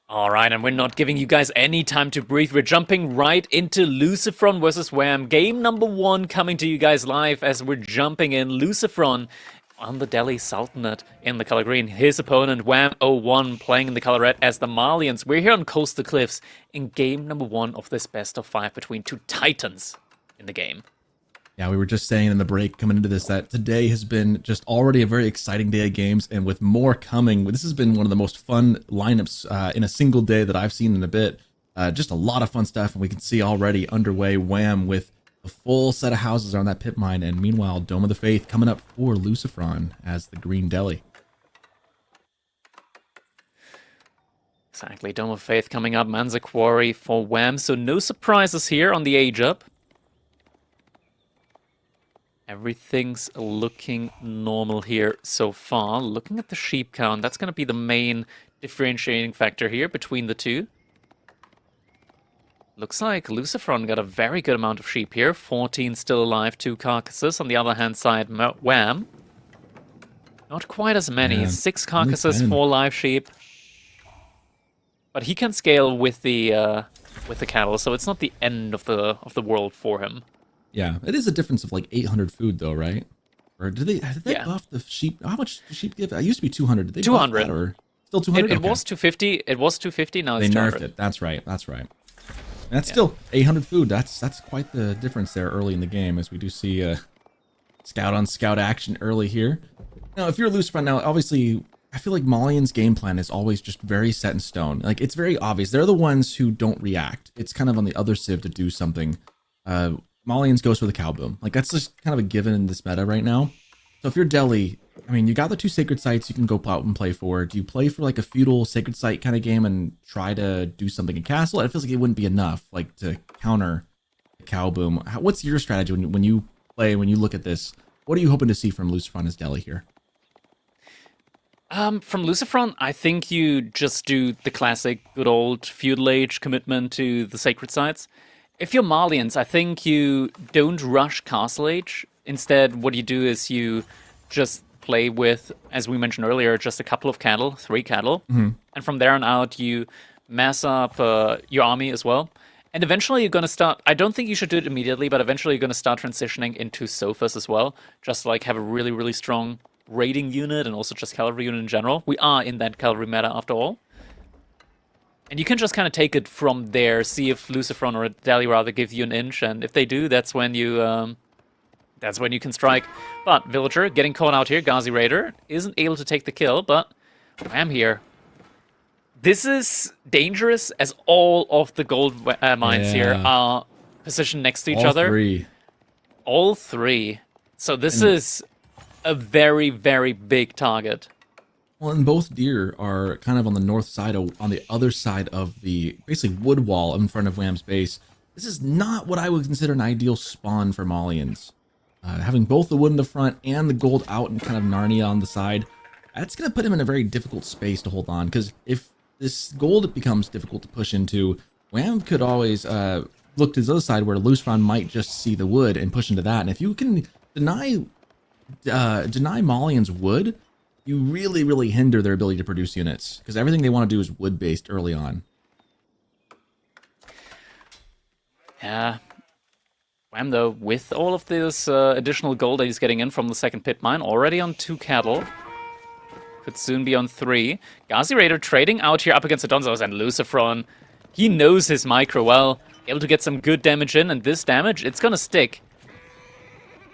All right, and we're not giving you guys any time to breathe. We're jumping right into LucifroN versus Wham. Game number 1 coming to you guys live as we're jumping in. LucifroN on the Delhi Sultanate in the color green. His opponent, Wham01, playing in the color red as the Malians. We're here on Coastal Cliffs in game number 1 of this best of 5 between two titans in the game. Yeah, we were just saying in the break coming into this that today has been just already a very exciting day of games, and with more coming. This has been one of the most fun lineups in a single day that I've seen in a bit. Just a lot of fun stuff, and we can see already underway Wham with a full set of houses on that pit mine, and meanwhile Dome of the Faith coming up for LucifroN as the Green Deli. Exactly, Dome of Faith coming up, Manza Quarry for Wham, so no surprises here on the age up. Everything's looking normal here so far. Looking at the sheep count, that's going to be the main differentiating factor here between the two. Looks like LucifroN got a very good amount of sheep here. 14 still alive, 2 carcasses. On the other hand side, Wham. Not quite as many. Yeah, 6 carcasses, 4 live sheep. But he can scale with the cattle, so it's not the end of the world for him. Yeah, it is a difference of like 800 food though, right? Or did they Yeah. buff the sheep? How much did sheep give? It used to be 200. Did they 200. buff that or still 200? It was 250. It was 250. Now They it's nerfed 200. it. That's right. That's right. And that's still 800 food. That's quite the difference there early in the game, as we do see scout on scout action early here. Now, if you're a LucifroN now, obviously, I feel like Malian's game plan is always just very set in stone. Like, it's very obvious. They're the ones who don't react. It's kind of on the other civ to do something. Malians goes for the cow boom. Like, that's just kind of a given in this meta right now. So if you're Delhi, I mean, you got the 2 sacred sites you can go out and play for. Do you play for like a feudal sacred site kind of game and try to do something in castle? It feels like it wouldn't be enough, like, to counter the cow boom. What's your strategy when you play, when you look at this? What are you hoping to see from LucifroN as Delhi here? From LucifroN, I think you just do the classic good old feudal age commitment to the sacred sites. If you're Malians, I think you don't rush Castle Age. Instead, what you do is you just play with, as we mentioned earlier, just a couple of cattle, 3 cattle. Mm-hmm. And from there on out, you mass up your army as well. And eventually you're going to start, I don't think you should do it immediately, but eventually you're going to start transitioning into sofas as well. Just to, like, have a really, really strong raiding unit and also just cavalry unit in general. We are in that cavalry meta after all. And you can just kind of take it from there, see if LucifroN or Delhi rather give you an inch, and if they do, that's when you can strike. But Villager getting caught out here. Ghazi Raider isn't able to take the kill, but Wham here. This is dangerous as all of the gold mines here are positioned next to each other. All three. So this is a very, very big target. Well, and both deer are kind of on the north side, on the other side of the basically wood wall in front of Wham's base. This is not what I would consider an ideal spawn for Malians. Having both the wood in the front and the gold out and kind of Narnia on the side, that's going to put him in a very difficult space to hold on. Because if this gold becomes difficult to push into, Wham could always look to the other side where LucifroN might just see the wood and push into that. And if you can deny Malians wood, you really, really hinder their ability to produce units, because everything they want to do is wood-based early on. Yeah. Wham, though, with all of this additional gold that he's getting in from the second pit mine, already on 2 cattle. Could soon be on 3. Ghazi Raider trading out here up against the Donzos, and LucifroN, he knows his micro well. Able to get some good damage in, and this damage, it's gonna stick.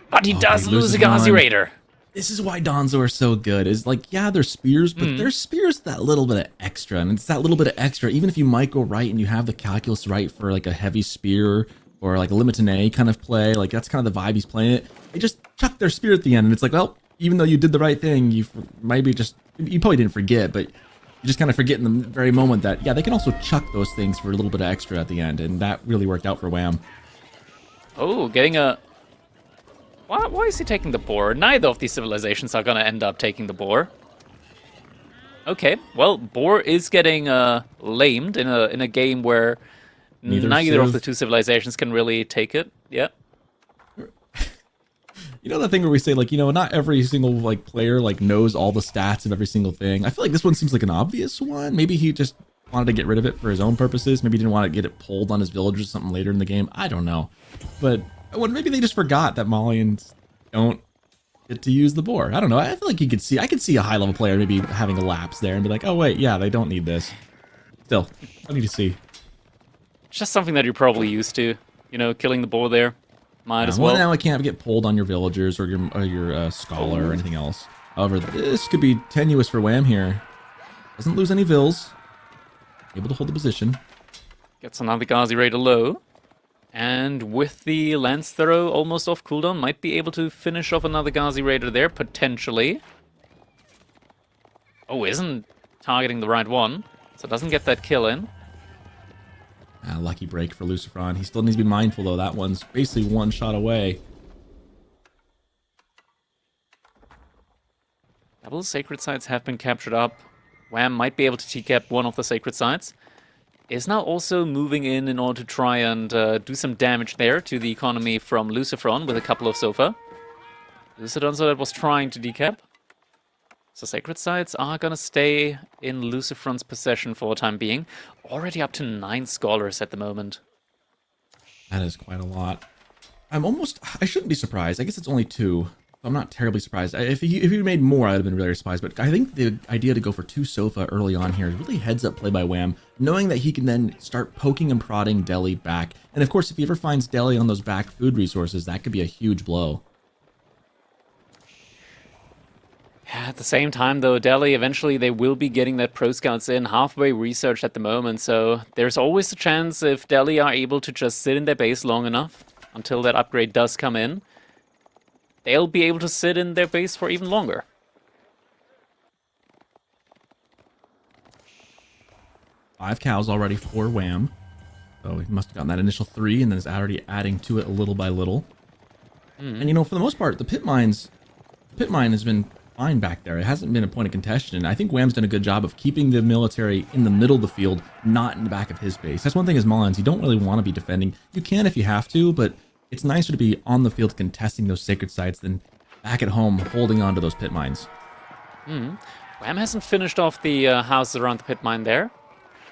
But he does lose a Ghazi Raider. This is why Donzo are so good. Is like, yeah, they're spears, but they're spears that little bit of extra. And it's that little bit of extra, even if you micro right and you have the calculus right for like a heavy spear or like a limited A kind of play, like that's kind of the vibe he's playing it. They just chuck their spear at the end. And it's like, well, even though you did the right thing, you probably didn't forget, but you just kind of forget in the very moment that, yeah, they can also chuck those things for a little bit of extra at the end. And that really worked out for Wham. Oh, getting a... Why is he taking the boar? Neither of these civilizations are going to end up taking the boar. Okay, well, boar is getting lamed in a game where neither of the 2 civilizations can really take it. Yeah. You know that thing where we say, like, you know, not every single like player like knows all the stats of every single thing. I feel like this one seems like an obvious one. Maybe he just wanted to get rid of it for his own purposes. Maybe he didn't want to get it pulled on his villagers or something later in the game. I don't know. But maybe they just forgot that Malians don't get to use the boar. I don't know. I feel like I could see a high level player maybe having a lapse there and be like, oh wait, yeah, they don't need this. Still, I need to see. It's just something that you're probably used to, you know, killing the boar there. Might as well. Well, now it can't get pulled on your villagers or your scholar or anything else. However, this could be tenuous for Wham here. Doesn't lose any vills. Able to hold the position. Gets another Ghazi Raider low. And with the Lance Throw almost off cooldown, might be able to finish off another Ghazi Raider there, potentially. Oh, isn't targeting the right one. So doesn't get that kill in. Lucky break for LucifroN. He still needs to be mindful, though. That one's basically one shot away. Double sacred sites have been captured up. Wham might be able to TCAP one of the sacred sites. Is now also moving in order to try and do some damage there to the economy from LucifroN with a couple of Sofa. Lucidonzo that was trying to decap. So sacred sites are gonna stay in LucifroN's possession for the time being. Already up to 9 scholars at the moment. That is quite a lot. I shouldn't be surprised. I guess it's only 2. I'm not terribly surprised. If he made more, I would have been really surprised. But I think the idea to go for 2 Sofa early on here is really heads up play by Wham, knowing that he can then start poking and prodding Delhi back. And of course, if he ever finds Delhi on those back food resources, that could be a huge blow. At the same time, though, Delhi, eventually they will be getting that Pro Scouts in, halfway researched at the moment, so there's always a chance if Delhi are able to just sit in their base long enough until that upgrade does come in, they'll be able to sit in their base for even longer. Five cows already for Wham. So he must have gotten that initial 3 and then is already adding to it little by little. And you know, for the most part, the pit mine has been fine back there. It hasn't been a point of contention. And I think Wham's done a good job of keeping the military in the middle of the field, not in the back of his base. That's one thing as Malians, you don't really want to be defending. You can if you have to, but it's nicer to be on the field contesting those sacred sites than back at home holding on to those pit mines. Wham hasn't finished off the houses around the pit mine there.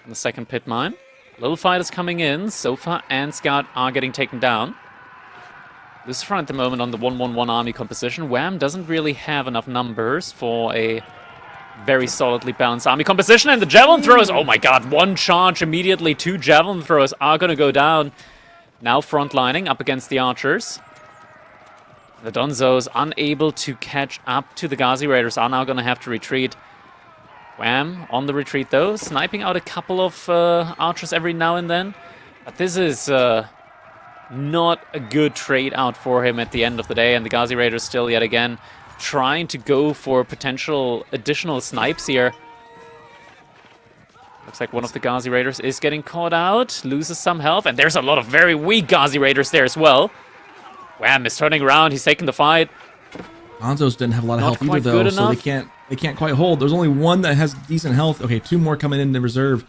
And the second pit mine. Little fight is coming in. Sofa and Scout are getting taken down. LucifroN at the moment on the 1-1-1 army composition. Wham doesn't really have enough numbers for a very solidly balanced army composition. And the javelin throwers, oh my god, 1 charge immediately. 2 javelin throwers are going to go down. Now frontlining up against the archers. The Donzos, unable to catch up to the Ghazi Raiders, are now going to have to retreat. Wham on the retreat though, sniping out a couple of archers every now and then. But this is not a good trade out for him at the end of the day, and the Ghazi Raiders still yet again trying to go for potential additional snipes here. Looks like one of the Ghazi Raiders is getting caught out, loses some health, and there's a lot of very weak Ghazi Raiders there as well. Wham is turning around, he's taking the fight. Donzos didn't have a lot of health either though, so they can't quite hold. There's only one that has decent health. Okay, 2 more coming in reserve.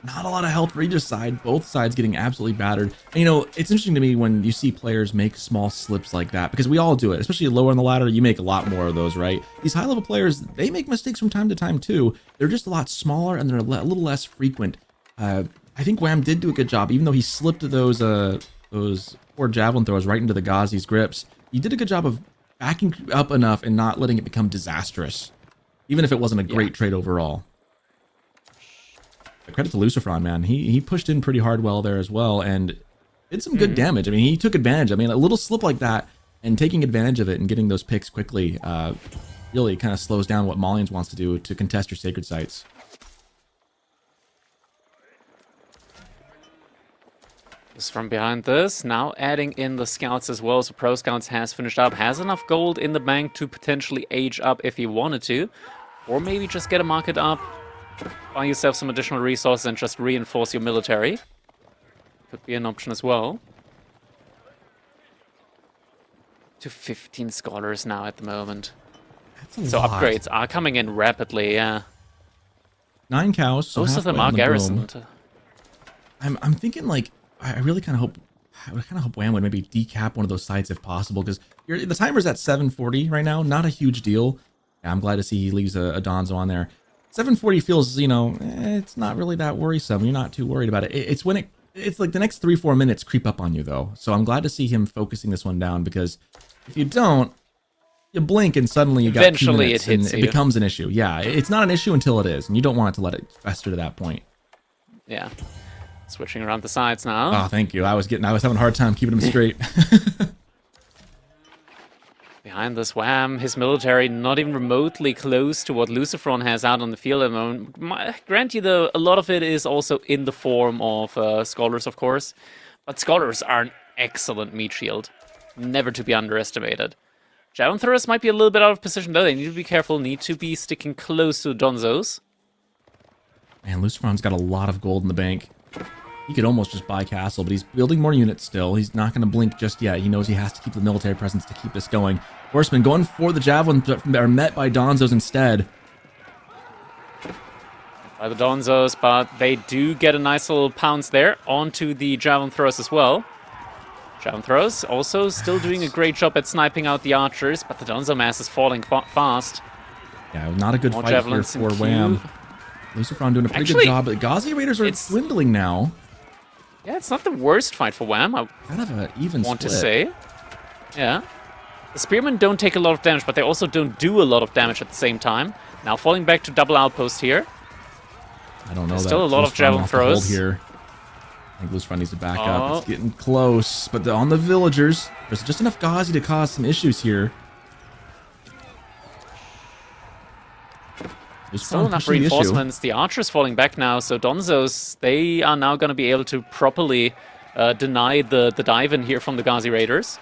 Not a lot of health for either side. Both sides getting absolutely battered. And, you know, it's interesting to me when you see players make small slips like that, because we all do it, especially lower on the ladder. You make a lot more of those, right? These high-level players, they make mistakes from time to time too. They're just a lot smaller and they're a little less frequent. I think Wham did do a good job, even though he slipped those 4 javelin throws right into the Ghazi's grips. He did a good job of backing up enough and not letting it become disastrous, even if it wasn't a great trade overall. Credit to LucifroN, man. He pushed in pretty hard well there as well and did some good damage. I mean, he took advantage. I mean, a little slip like that and taking advantage of it and getting those picks quickly really kind of slows down what Malians wants to do to contest your sacred sites. Just from behind this, now adding in the scouts as well. So Pro Scouts has finished up, has enough gold in the bank to potentially age up if he wanted to, or maybe just get a market up, buy yourself some additional resources and just reinforce your military. Could be an option as well. To 15 scholars now at the moment. That's so lot. Upgrades are coming in rapidly, yeah. 9 cows. So most of them are garrisoned. I'm thinking like I really kind of hope Wham would maybe decap one of those sites if possible, because the timer's at 740 right now. Not a huge deal. Yeah, I'm glad to see he leaves a Donzo on there. 740 feels, you know, it's not really that worrisome. You're not too worried about it. It's when it's like the next 3-4 minutes creep up on you, though. So I'm glad to see him focusing this one down, because if you don't, you blink and suddenly you got 2 Eventually minutes it hits and you. it becomes an issue. Yeah, it's not an issue until it is, and you don't want it to let it fester to that point. Yeah. Switching around the sides now. Oh, thank you. I was having a hard time keeping him straight. Behind this Wham, his military not even remotely close to what LucifroN has out on the field at the moment. Grant you, though, a lot of it is also in the form of Scholars, of course. But Scholars are an excellent meat shield. Never to be underestimated. Javelin throwers might be a little bit out of position, though. They need to be careful, need to be sticking close to the Donzos. Man, LucifroN's got a lot of gold in the bank. He could almost just buy castle, but he's building more units still. He's not going to blink just yet. He knows he has to keep the military presence to keep this going. Horsemen going for the javelin, but are met by Donzos instead. By the Donzos, but they do get a nice little pounce there onto the javelin throwers as well. Javelin throwers also still doing a great job at sniping out the archers, but the Donzo mass is falling fast. Yeah, not a good More fight here javelins for in Wham. queue. LucifroN doing a pretty Actually, good job, but the Ghazi Raiders are dwindling now. Yeah, it's not the worst fight for Wham, I Kind of an even want split. to say. Yeah. The Spearmen don't take a lot of damage, but they also don't do a lot of damage at the same time. Now falling back to double outpost here. I don't know. There's that still a lot of LucifroN javelin will have to hold throws. here. I think LucifroN needs to back up. Oh. It's getting close, but on the villagers, there's just enough Ghazi to cause some issues here. Still enough reinforcements. The archers falling back now, so Donzos, they are now going to be able to properly deny the dive in here from the Ghazi Raiders.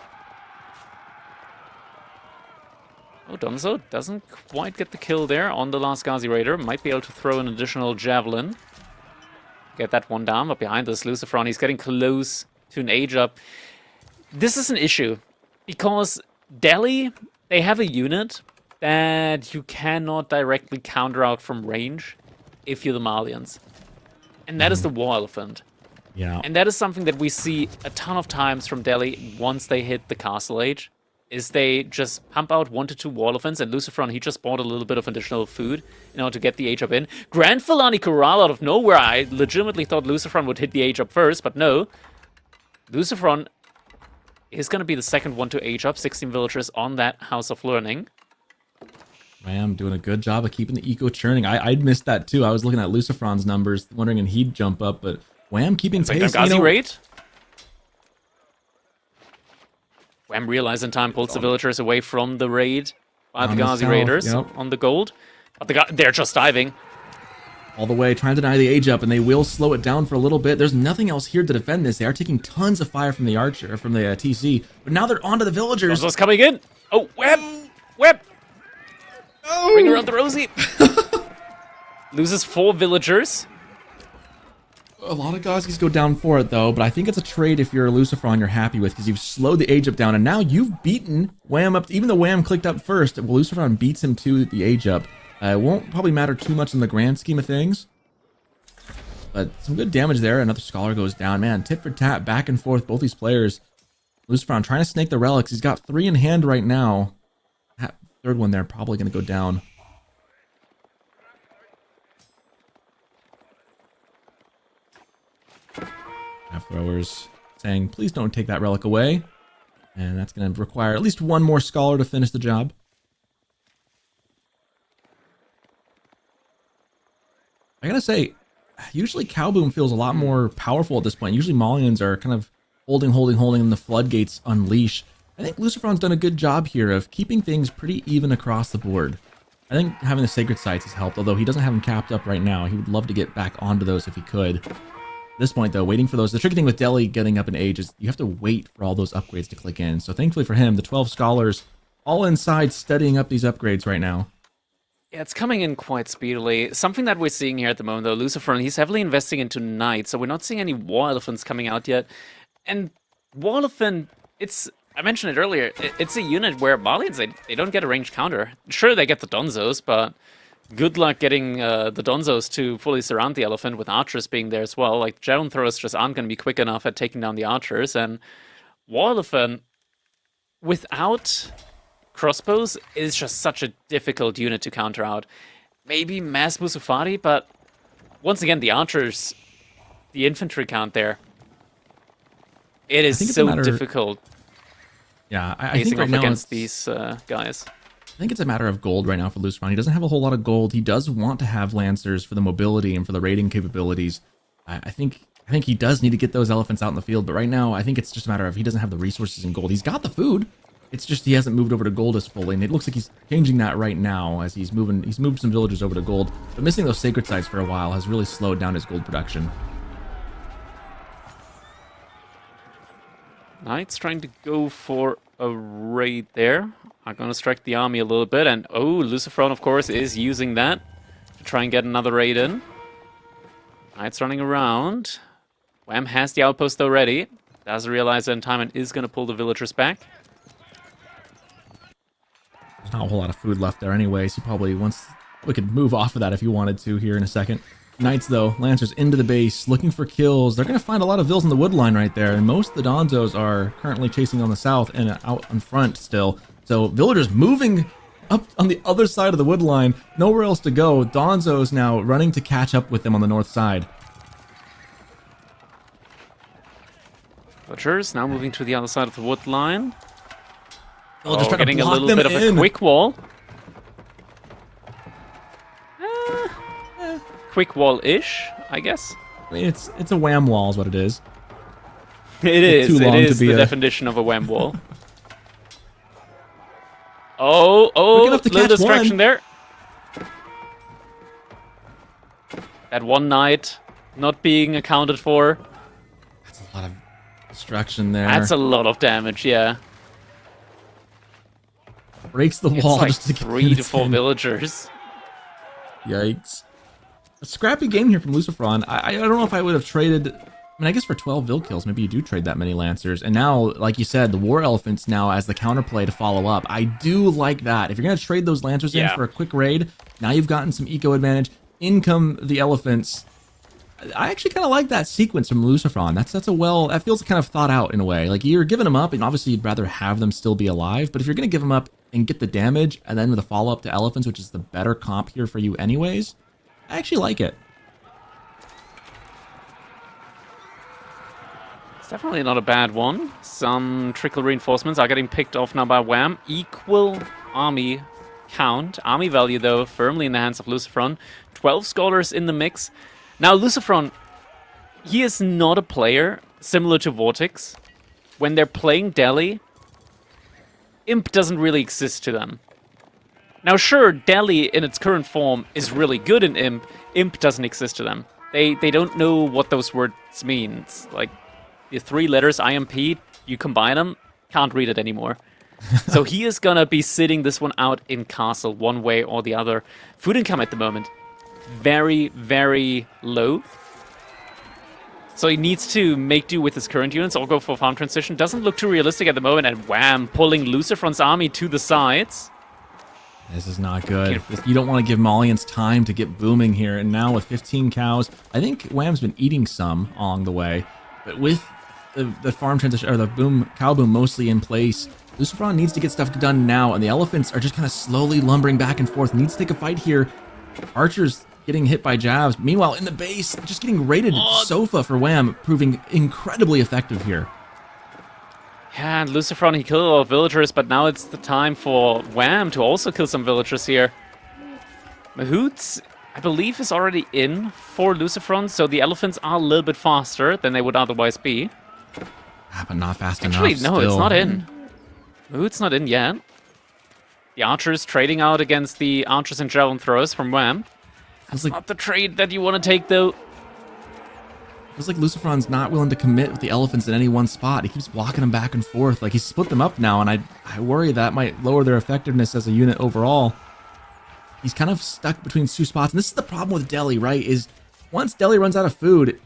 Oh, Donzo doesn't quite get the kill there on the last Ghazi Raider. Might be able to throw an additional javelin. Get that one down, but behind this LucifroN, he's getting close to an age up. This is an issue, because Delhi, they have a unit that you cannot directly counter out from range if you're the Malians. And that is the War Elephant. Yeah. And that is something that we see a ton of times from Delhi once they hit the Castle Age, is they just pump out 1 to 2 War Elephants, and LucifroN, he just bought a little bit of additional food in order to get the age up in. Grand Filani Corral out of nowhere. I legitimately thought LucifroN would hit the age up first, but no. LucifroN is going to be the second one to age up, 16 villagers on that House of Learning. Wham, doing a good job of keeping the eco churning. I missed that too. I was looking at LucifroN's numbers, wondering if he'd jump up, but Wham keeping pace. Ghazi raid. Wham realized in time, pulls the villagers away from the raid by the Ghazi Raiders on the gold. But they're just diving. All the way, trying to deny the age up, and they will slow it down for a little bit. There's nothing else here to defend this. They are taking tons of fire from the archer, from the TC, but now they're onto the villagers. Donzo's coming in. Oh, Web! Oh. Ring around the rosy. Loses 4 villagers. A lot of Ghazis go down for it, though, but I think it's a trade if you're a LucifroN you're happy with, because you've slowed the age up down, and now you've beaten Wham up. Even though Wham clicked up first, LucifroN beats him to the age up. It won't probably matter too much in the grand scheme of things, but some good damage there. Another Scholar goes down. Man, tit for tat, back and forth, both these players. LucifroN trying to snake the relics. He's got 3 in hand right now. That third one there probably going to go down. Throwers saying, please don't take that relic away. And that's going to require at least 1 more Scholar to finish the job. I gotta say, usually Cowboom feels a lot more powerful at this point. Usually Malians are kind of holding, and the floodgates unleash. I think LucifroN's done a good job here of keeping things pretty even across the board. I think having the Sacred Sites has helped, although he doesn't have them capped up right now. He would love to get back onto those if he could. At this point, though, waiting for those. The tricky thing with Delhi getting up in age is you have to wait for all those upgrades to click in. So thankfully for him, the 12 Scholars all inside studying up these upgrades right now. Yeah, it's coming in quite speedily. Something that we're seeing here at the moment, though, LucifroN, he's heavily investing into Knights, so we're not seeing any War Elephants coming out yet. And War Elephant, I mentioned it earlier, it's a unit where Malians, they don't get a ranged counter. Sure, they get the Donzos, but good luck getting the Donzos to fully surround the Elephant with archers being there as well. Like, javelin throwers just aren't going to be quick enough at taking down the archers, and War Elephant, without crossbows, is just such a difficult unit to counter out. maybe mass Musufati, but once again, the archers, the infantry count there, it I think is it's a so matter. difficult Yeah, I think facing right off now against it's. these guys. I think it's a matter of gold right now for LucifroN. He doesn't have a whole lot of gold. He does want to have Lancers for the mobility and for the raiding capabilities. I think he does need to get those elephants out in the field, but right now I think it's just a matter of he doesn't have the resources in gold. He's got the food. It's just he hasn't moved over to gold as fully, and it looks like he's changing that right now as he's moving. He's moved some villagers over to gold, but missing those sacred sites for a while has really slowed down his gold production. Knights trying to go for a raid there. I'm going to strike the army a little bit, and LucifroN, of course, is using that to try and get another raid in. Knights running around. Wham has the outpost though ready. Doesn't realize that in time and is going to pull the villagers back. There's not a whole lot of food left there anyways. He probably wants... We could move off of that if you wanted to here in a second. Knights, though, Lancers into the base, looking for kills. They're going to find a lot of vills in the wood line right there, and most of the Donzos are currently chasing on the south and out in front still. So villagers moving up on the other side of the wood line, nowhere else to go. Donzos now running to catch up with them on the north side. Villagers now moving to the other side of the wood line. Villagers trying to getting a block little them bit of a in. quick wall. Quick wall-ish, I guess. I mean, it's a wham wall is what it is. It is. too long It to is be the a- definition of a wham wall. Quick enough to little catch distraction one. there. That one knight not being accounted for. That's a lot of destruction there. That's a lot of damage, yeah. Breaks the It's wall like just to get 3 to this 4 in. villagers. Yikes. A scrappy game here from LucifroN. I don't know if I would have traded... I mean, I guess for 12 Vil kills, maybe you do trade that many Lancers. And now, like you said, the War Elephants now as the counterplay to follow up. I do like that. If you're going to trade those Lancers in Yeah. for a quick raid, now you've gotten some eco advantage. In come the Elephants. I actually kind of like that sequence from LucifroN. That's a well... That feels kind of thought out in a way. Like, you're giving them up, and obviously you'd rather have them still be alive. But if you're going to give them up and get the damage, and then with a follow-up to Elephants, which is the better comp here for you anyways, I actually like it. It's definitely not a bad one. Some trickle reinforcements are getting picked off now by Wham. Equal army count. Army value, though, firmly in the hands of LucifroN. 12 scholars in the mix. Now, LucifroN, he is not a player similar to Vortex. When they're playing Delhi, Imp doesn't really exist to them. Now, sure, Delhi in its current form is really good in Imp. Imp doesn't exist to them. They don't know what those words mean. It's like the 3 letters IMP, you combine them, can't read it anymore. So he is gonna be sitting this one out in castle one way or the other. Food income at the moment, very, very low. So he needs to make do with his current units or go for farm transition. Doesn't look too realistic at the moment, and wham, pulling LucifroN's army to the sides. This is not good. You don't want to give Malians time to get booming here. And now with 15 cows, I think Wham's been eating some along the way. But with the farm transition, or the cow boom mostly in place, LucifroN needs to get stuff done now. And the elephants are just kind of slowly lumbering back and forth. Needs to take a fight here. Archers getting hit by jabs. Meanwhile, in the base, just getting raided. Sofa for Wham, proving incredibly effective here. Yeah, and LucifroN, he killed a lot of villagers, but now it's the time for Wham to also kill some villagers here. Mahoots, I believe, is already in for LucifroN, so the elephants are a little bit faster than they would otherwise be. But not fast Actually, enough. no, it's still. not in. Mahout's not in yet. The archers trading out against the archers and javelin throwers from Wham. That's not the trade that you want to take, though. Feels like LucifroN's not willing to commit with the elephants in any one spot. He keeps walking them back and forth. Like, he's split them up now, and I worry that might lower their effectiveness as a unit overall. He's kind of stuck between 2 spots, and this is the problem with Delhi, right? Is once Delhi runs out of food,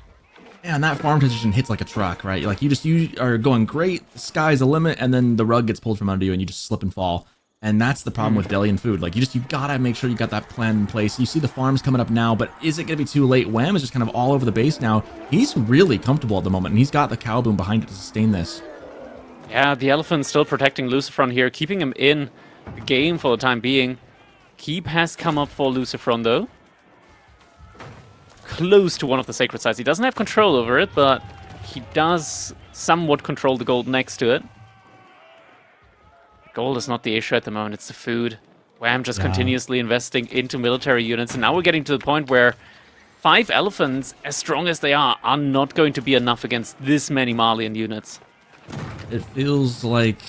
man, that farm transition hits like a truck, right? Like, you are going great, the sky's the limit, and then the rug gets pulled from under you, and you just slip and fall. And that's the problem with Delhi and food. Like, you gotta make sure you got that plan in place. You see the farms coming up now, but is it gonna be too late? Wham is just kind of all over the base now. He's really comfortable at the moment, and he's got the cow boom behind it to sustain this. Yeah, the elephant's still protecting LucifroN here, keeping him in the game for the time being. Keep has come up for LucifroN, though. Close to one of the sacred sites. He doesn't have control over it, but he does somewhat control the gold next to it. Gold is not the issue at the moment, it's the food. Wham just continuously investing into military units, and now we're getting to the point where 5 elephants, as strong as they are not going to be enough against this many Malian units. It feels like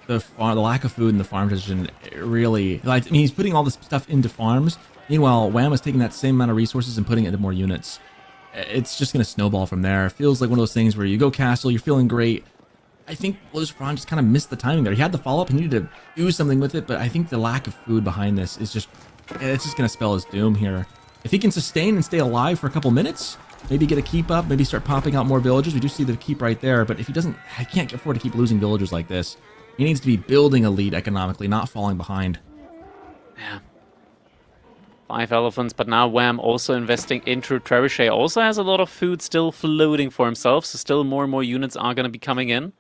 the lack of food in the farm division really... Like, I mean, he's putting all this stuff into farms. Meanwhile, Wham is taking that same amount of resources and putting it into more units. It's just going to snowball from there. It feels like one of those things where you go castle, you're feeling great. I think LucifroN just kind of missed the timing there. He had the follow-up, he needed to do something with it, but I think the lack of food behind this is just... It's just going to spell his doom here. If he can sustain and stay alive for a couple minutes, maybe get a keep up, maybe start popping out more villagers. We do see the keep right there, but if he doesn't... I can't afford to keep losing villagers like this. He needs to be building a lead economically, not falling behind. Yeah. 5 elephants, but now Wham also investing into Trebuchet. Also has a lot of food still floating for himself, so still more and more units are going to be coming in.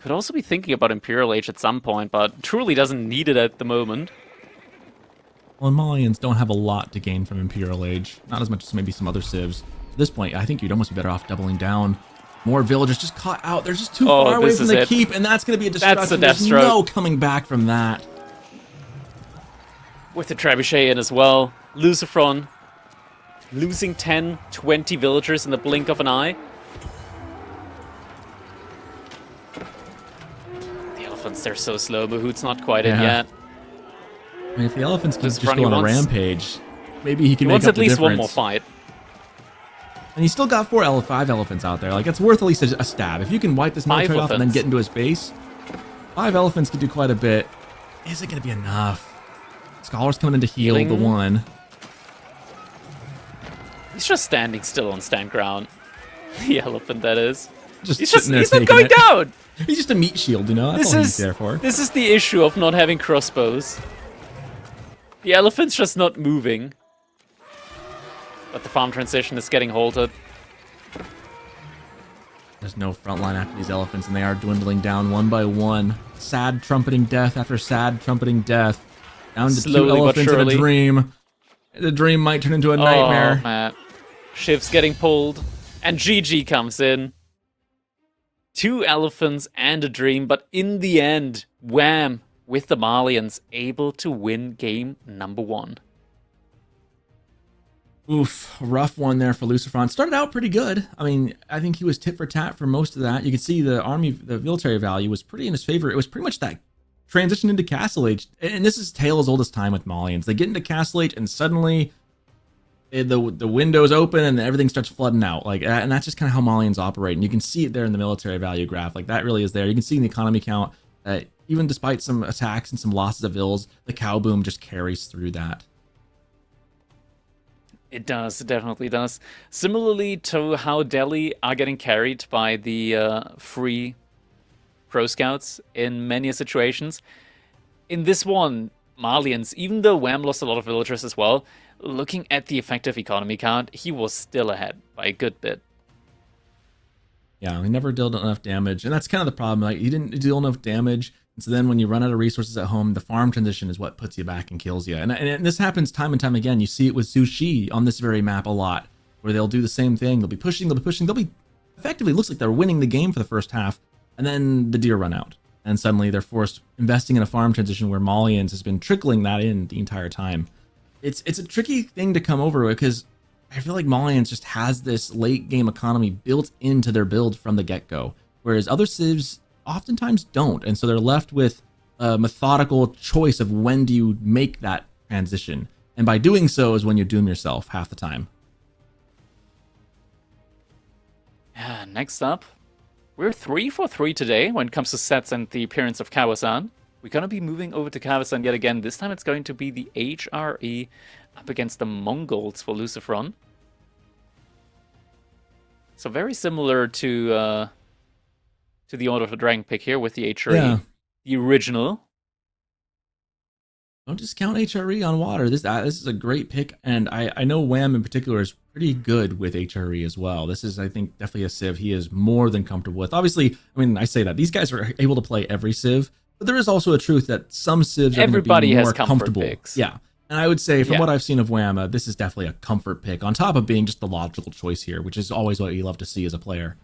Could also be thinking about Imperial Age at some point, but truly doesn't need it at the moment. Well, Malians don't have a lot to gain from Imperial Age. Not as much as maybe some other civs. At this point, I think you'd almost be better off doubling down. More villagers just caught out. They're just too far away from the keep, and that's going to be a destruction. That's the death There's stroke. no coming back from that. With the Trebuchet in as well. LucifroN losing 10, 20 villagers in the blink of an eye. The elephants, they're so slow. Mahout's not quite in yet. I mean, if the elephants can just LucifroN, go on a rampage, maybe he can make up the at least difference. one more fight. And he's still got 5 elephants out there. Like, it's worth at least a stab. If you can wipe this military off and then get into his base, 5 elephants could do quite a bit. Is it going to be enough? Scholar's coming in to heal the one. He's just standing still on stand ground. The elephant, that is. He's not going down! He's just a meat shield, you know? That's all he's there for. This is the issue of not having crossbows. The elephant's just not moving. But the farm transition is getting halted. There's no front line after these elephants, and they are dwindling down one by one. Sad trumpeting death after sad trumpeting death. Down to Slowly 2 elephants but in a surely. dream. The dream might turn into a nightmare. Oh, man. Shiv's getting pulled. And GG comes in. 2 elephants and a dream, but in the end, Wham! With the Malians able to win game number 1. Oof, rough one there for LucifroN. Started out pretty good. I mean, I think he was tit for tat for most of that. You could see the military value was pretty in his favor. It was pretty much that transition into Castle Age. And this is tale as old as time with Malians. They get into Castle Age and suddenly the windows open and everything starts flooding out. Like, and that's just kind of how Malians operate. And you can see it there in the military value graph. Like, that really is there. You can see in the economy count that even despite some attacks and some losses of vills, the cow boom just carries through that. It does, it definitely does. Similarly to how Delhi are getting carried by the free pro scouts in many situations. In this one, Malians, even though Wham lost a lot of villagers as well, looking at the effective economy count, he was still ahead by a good bit. Yeah, he never dealt enough damage, and that's kind of the problem. Like, he didn't deal enough damage, and so then when you run out of resources at home, the farm transition is what puts you back and kills you. And this happens time and time again. You see it with Sushi on this very map a lot, where they'll do the same thing. They'll be pushing, they'll be effectively looks like they're winning the game for the first half, and then the deer run out, and suddenly they're forced investing in a farm transition where Malians has been trickling that in the entire time. It's a tricky thing to come over because I feel like Malians just has this late game economy built into their build from the get-go, whereas other civs oftentimes don't, and so they're left with a methodical choice of when do you make that transition, and by doing so is when you doom yourself half the time. Yeah, next up, we're 3 for 3 today when it comes to sets and the appearance of Kawasan. We're going to be moving over to Kawasan yet again. This time it's going to be the HRE up against the Mongols for LucifroN. So very similar to the Order of the Dragon pick here with the HRE. Yeah. The original. Don't discount HRE on water. This is a great pick, and I know Wham in particular is pretty good with HRE as well. This is, I think, definitely a civ he is more than comfortable with. Obviously, I mean, I say that. These guys are able to play every civ, But there is also a truth that some civs are going to Everybody be has more comfort comfortable. picks. Yeah. And I would say, from Yeah. what I've seen of Wham, this is definitely a comfort pick, on top of being just the logical choice here, which is always what you love to see as a player.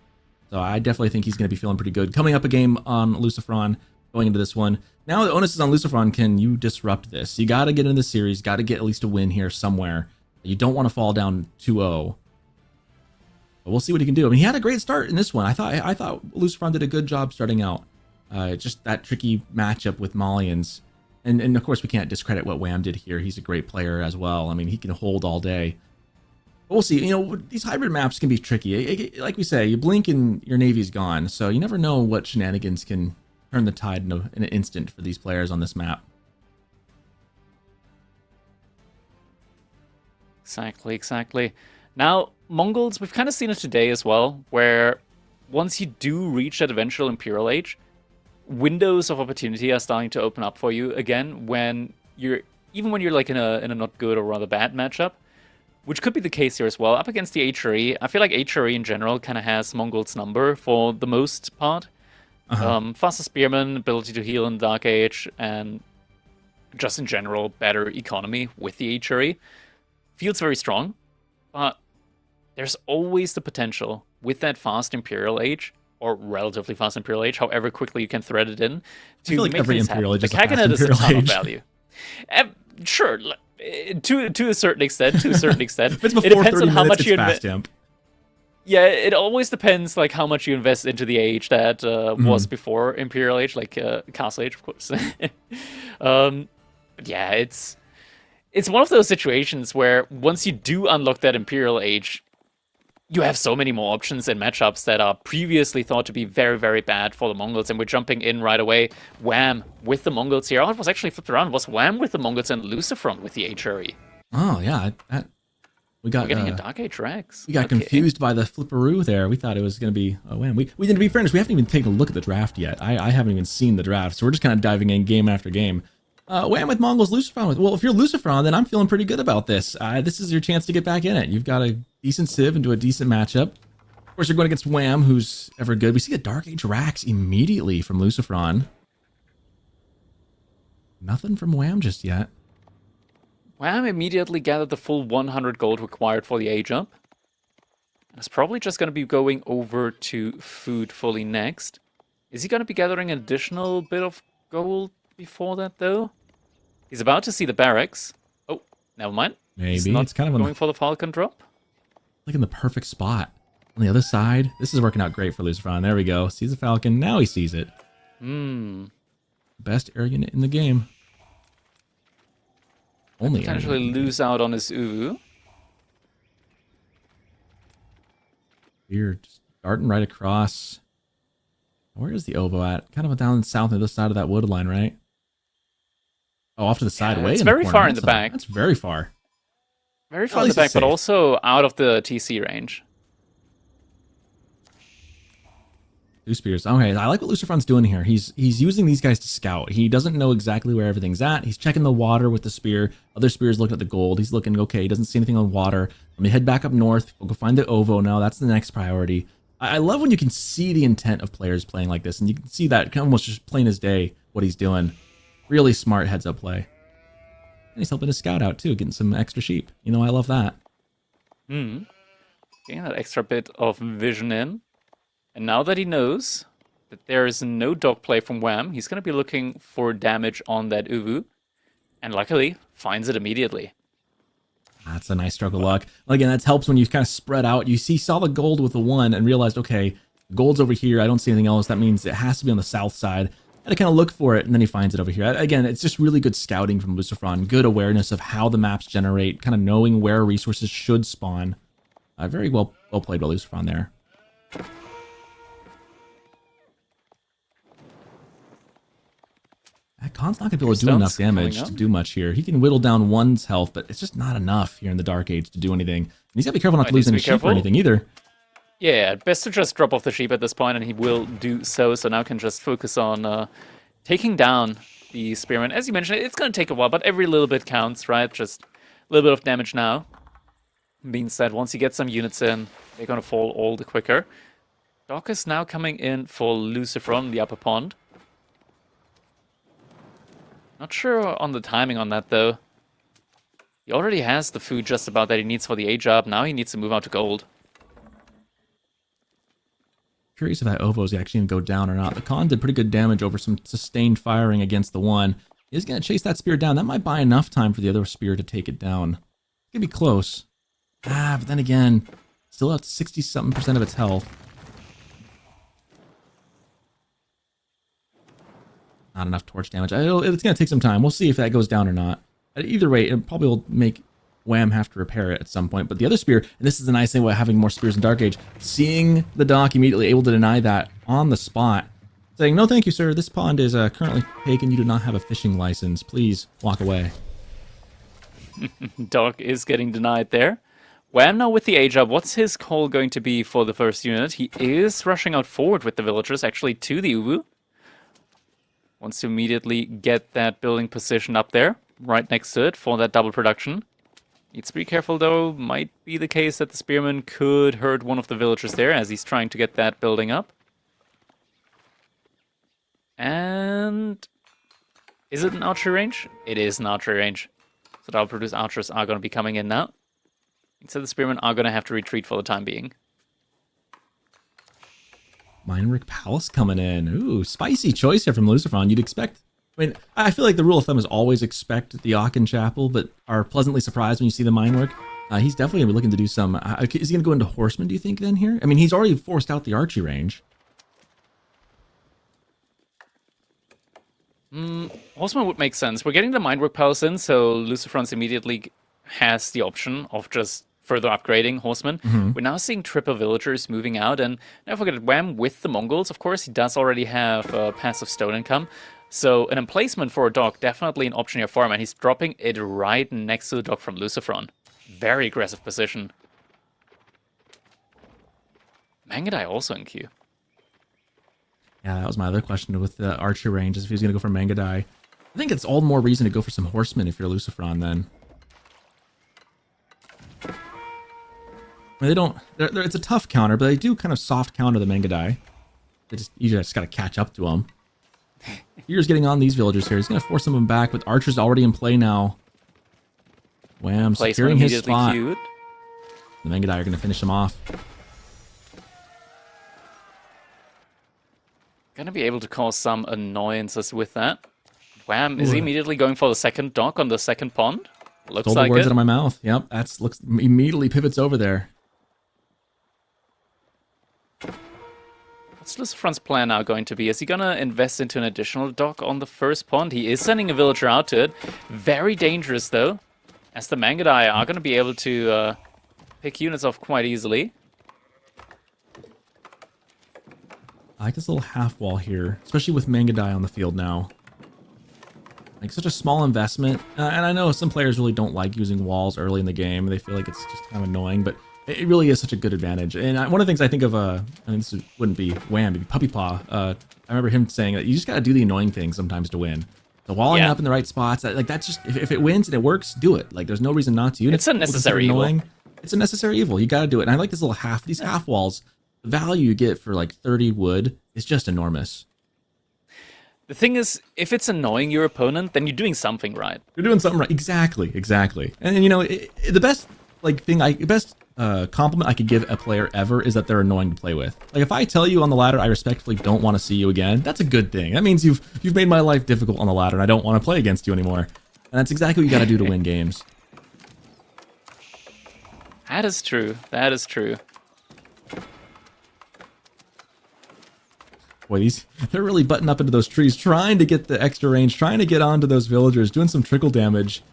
So I definitely think he's going to be feeling pretty good. Coming up a game on LucifroN, going into this one. Now the onus is on LucifroN. Can you disrupt this? You got to get into the series, got to get at least a win here somewhere. You don't want to fall down 2-0. But we'll see what he can do. I mean, he had a great start in this one. I thought LucifroN did a good job starting out. Just that tricky matchup with Malians. And of course, we can't discredit what Wham did here. He's a great player as well. I mean, he can hold all day. But we'll see. You know, these hybrid maps can be tricky. Like we say, you blink and your navy's gone. So you never know what shenanigans can turn the tide in an instant for these players on this map. Exactly. Now, Mongols, we've kind of seen it today as well, where once you do reach that eventual Imperial Age, windows of opportunity are starting to open up for you again when you're like in a not good or rather bad matchup, which could be the case here as well. Up against the HRE, I feel like HRE in general kind of has Mongols' number for the most part. Faster spearmen, ability to heal in Dark Age, and just in general better economy with the HRE. Feels very strong, but there's always the potential with that fast Imperial Age, or relatively fast Imperial Age, however quickly you can thread it in, to feel like make every things Imperial happen. Age The is a fast Kaganet is a Imperial ton of Age. value. Sure, to a certain extent. If it's It before depends 30 on how minutes, much it's you fast imp. Yeah, it always depends like how much you invest into the age that was before Imperial Age, like Castle Age, of course. But yeah, it's one of those situations where once you do unlock that Imperial Age, you have so many more options and matchups that are previously thought to be very, very bad for the Mongols, and we're jumping in right away. Wham with the Mongols here. Oh, it was actually flipped around. It was Wham with the Mongols and LucifroN with the HRE. Oh, yeah. We got We're getting a Dark Age Rex. We got confused by the flipperoo there. We thought it was going to be a Wham. We didn't, to be fairness, we haven't even taken a look at the draft yet. I haven't even seen the draft, so we're just kind of diving in game after game. Wham with Mongols, LucifroN with... Well, if you're LucifroN, then I'm feeling pretty good about this. This is your chance to get back in it. You've got a decent civ into a decent matchup. Of course, you're going against Wham, who's ever good. We see the Dark Age Rax immediately from LucifroN. Nothing from Wham just yet. Wham immediately gathered the full 100 gold required for the age up. And it's probably just going to be going over to food fully next. Is he going to be gathering an additional bit of gold before that, though? He's about to see the barracks. Oh, never mind. Maybe. He's not It's kind of going for the Falcon drop. like in the perfect spot. On the other side, this is working out great for LucifroN. There we go. Sees the Falcon. Now he sees it. Best air unit in the game. Only Potentially lose out on his Uvu. Weird. Just darting right across. Where is the Ovo at? Kind of down south on the other side of that wood line, right? Oh, off to the side, way it's in the very corner. far in the back. That's very far. Very far At in the least it's back, but safe. also out of the TC range. Two spears. Okay, I like what LucifroN's doing here. He's using these guys to scout. He doesn't know exactly where everything's at. He's checking the water with the spear. Other spears looking at the gold. He's looking, okay, he doesn't see anything on water. Let me head back up north. We'll go find the Ovo now. That's the next priority. I love when you can see the intent of players playing like this, and you can see that almost just plain as day what he's doing. Really smart heads-up play. And he's helping his scout out, too, getting some extra sheep. You know, I love that. Getting that extra bit of vision in. And now that he knows that there is no dog play from Wham, he's going to be looking for damage on that Uvu. And luckily, finds it immediately. That's a nice stroke of luck. Again, that helps when you kind of spread out. You saw the gold with the 1 and realized, okay, gold's over here. I don't see anything else. That means it has to be on the south side. And to kind of look for it, and then he finds it over here. Again, it's just really good scouting from LucifroN. Good awareness of how the maps generate, kind of knowing where resources should spawn. Very well played by LucifroN there. That Khan's not going to be able to do enough damage to do much here. He can whittle down 1's health, but it's just not enough here in the Dark Age to do anything. And he's got to be careful not to lose any sheep or anything either. Yeah, best to just drop off the sheep at this point, and he will do so. So now can just focus on taking down the spearman. As you mentioned, it's going to take a while, but every little bit counts, right? Just a little bit of damage now. Being said, once you get some units in, they're going to fall all the quicker. Doc is now coming in for LucifroN, the upper pond. Not sure on the timing on that, though. He already has the food just about that he needs for the A job. Now he needs to move out to gold. Curious if that Ovo is actually going to go down or not. The Khan did pretty good damage over some sustained firing against the one. He's going to chase that spear down. That might buy enough time for the other spear to take it down. It's going to be close. But then again, still at 60-something% of its health. Not enough torch damage. It's going to take some time. We'll see if that goes down or not. At either rate, it probably will make Wham have to repair it at some point. But the other spear, and this is the nice thing about having more spears in Dark Age, seeing the dock immediately able to deny that on the spot, saying, "No thank you, sir. This pond is currently taken. You do not have a fishing license. Please walk away." Doc is getting denied there. Wham now with the A job. What's his call going to be for the first unit? He is rushing out forward with the villagers, actually to the Uwu. Wants to immediately get that building position up there, right next to it for that double production. Needs to be careful though. Might be the case that the spearman could hurt one of the villagers there as he's trying to get that building up. And is it an archery range? It is an archery range. So double produced archers are going to be coming in now. So the spearmen are going to have to retreat for the time being. Minework Palace coming in. Ooh, spicy choice here from LucifroN. You'd expect... I mean, I feel like the rule of thumb is always expect the Aachen Chapel, but are pleasantly surprised when you see the Minework. He's definitely going to be looking to do some... is he going to go into Horseman, do you think, then, here? I mean, he's already forced out the archery range. Horseman would make sense. We're getting the Minework Palace in, so LucifroN immediately has the option of just further upgrading Horsemen. We're now seeing triple villagers moving out, and don't forget Wham with the Mongols. Of course, he does already have passive stone income, so an emplacement for a dock, definitely an option here for him, and he's dropping it right next to the dock from LucifroN. Very aggressive position. Mangadai also in queue. Yeah, that was my other question with the archer range, is if he's going to go for Mangadai. I think it's all the more reason to go for some Horsemen if you're LucifroN then. I mean, they don't... it's a tough counter, but they do kind of soft counter the Mangadai. You just got to catch up to them. Fear's getting on these villagers here. He's going to force some of them back, but Archer's already in play now. Wham, securing his spot. Queued. The Mangadai are going to finish him off. Gonna be able to cause some annoyances with that. Wham, is he immediately going for the second dock on the second pond? Looks Stole like the words it. out of my mouth. Yep, looks immediately pivots over there. What's LucifroN's plan now going to be? Is he gonna invest into an additional dock on the first pond? He is sending a villager out to it. Very dangerous though, as the Mangadai are gonna be able to pick units off quite easily. I like this little half wall here, especially with Mangadai on the field now. Like, such a small investment. And I know some players really don't like using walls early in the game. They feel like it's just kind of annoying, but it really is such a good advantage. And one of the things I think of, I mean, this wouldn't be Wham, it'd be Puppy Paw. I remember him saying that you just got to do the annoying things sometimes to win. The walling up in the right spots, that's just, if it wins and it works, do it. Like, there's no reason not to. It's a necessary evil. It's a necessary evil. You got to do it. And I like this little these half walls. The value you get for like 30 wood is just enormous. The thing is, if it's annoying your opponent, then you're doing something right. You're doing something right. Exactly. And you know, the best compliment I could give a player ever is that they're annoying to play with. Like, if I tell you on the ladder I respectfully don't want to see you again, that's a good thing. That means you've made my life difficult on the ladder and I don't want to play against you anymore. And that's exactly what you got to do to win games. That is true. That is true. Boy, they're really butting up into those trees, trying to get the extra range, trying to get onto those villagers, doing some trickle damage.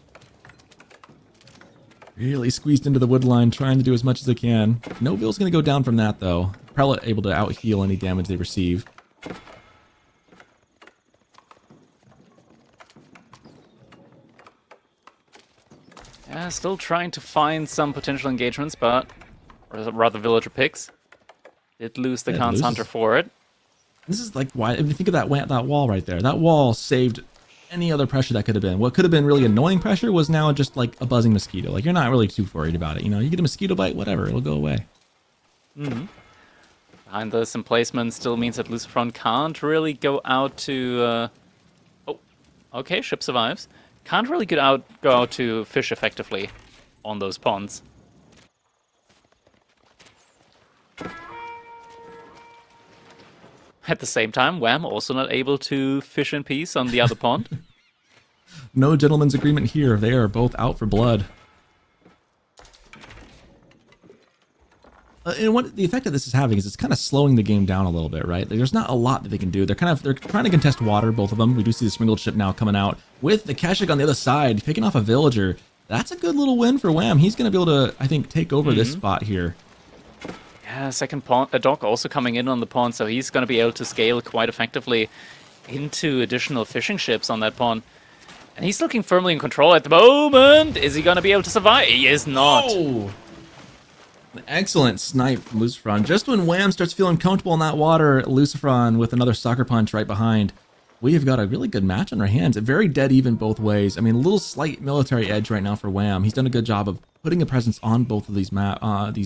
Really squeezed into the wood line, trying to do as much as they can. Noville's going to go down from that, though. Prelate able to out-heal any damage they receive. Yeah, still trying to find some potential engagements, but... or rather villager picks. Did lose the Khan's Hunter for it. This is like why, if you think of that wall right there, that wall saved any other pressure that could have been. What could have been really annoying pressure was now just like a buzzing mosquito. Like, you're not really too worried about it. You know, you get a mosquito bite, whatever, it'll go away. Behind this emplacement still means that LucifroN can't really go out to... Okay, ship survives. Can't really go out to fish effectively on those ponds. At the same time, Wham also not able to fish in peace on the other pond. No gentleman's agreement here. They are both out for blood. And what the effect that this is having is it's kind of slowing the game down a little bit, right? There's not a lot that they can do. They're trying to contest water, both of them. We do see the sprinkled ship now coming out with the Keshik on the other side, picking off a villager. That's a good little win for Wham. He's going to be able to, I think, take over this spot here. Yeah, second pond, a dock also coming in on the pond, so he's going to be able to scale quite effectively into additional fishing ships on that pond. And he's looking firmly in control at the moment. Is he going to be able to survive? He is not. Oh! An excellent snipe from LucifroN. Just when Wham starts feeling comfortable in that water, LucifroN with another sucker punch right behind. We have got a really good match on our hands. Very dead even both ways. I mean, a little slight military edge right now for Wham. He's done a good job of putting a presence on both of these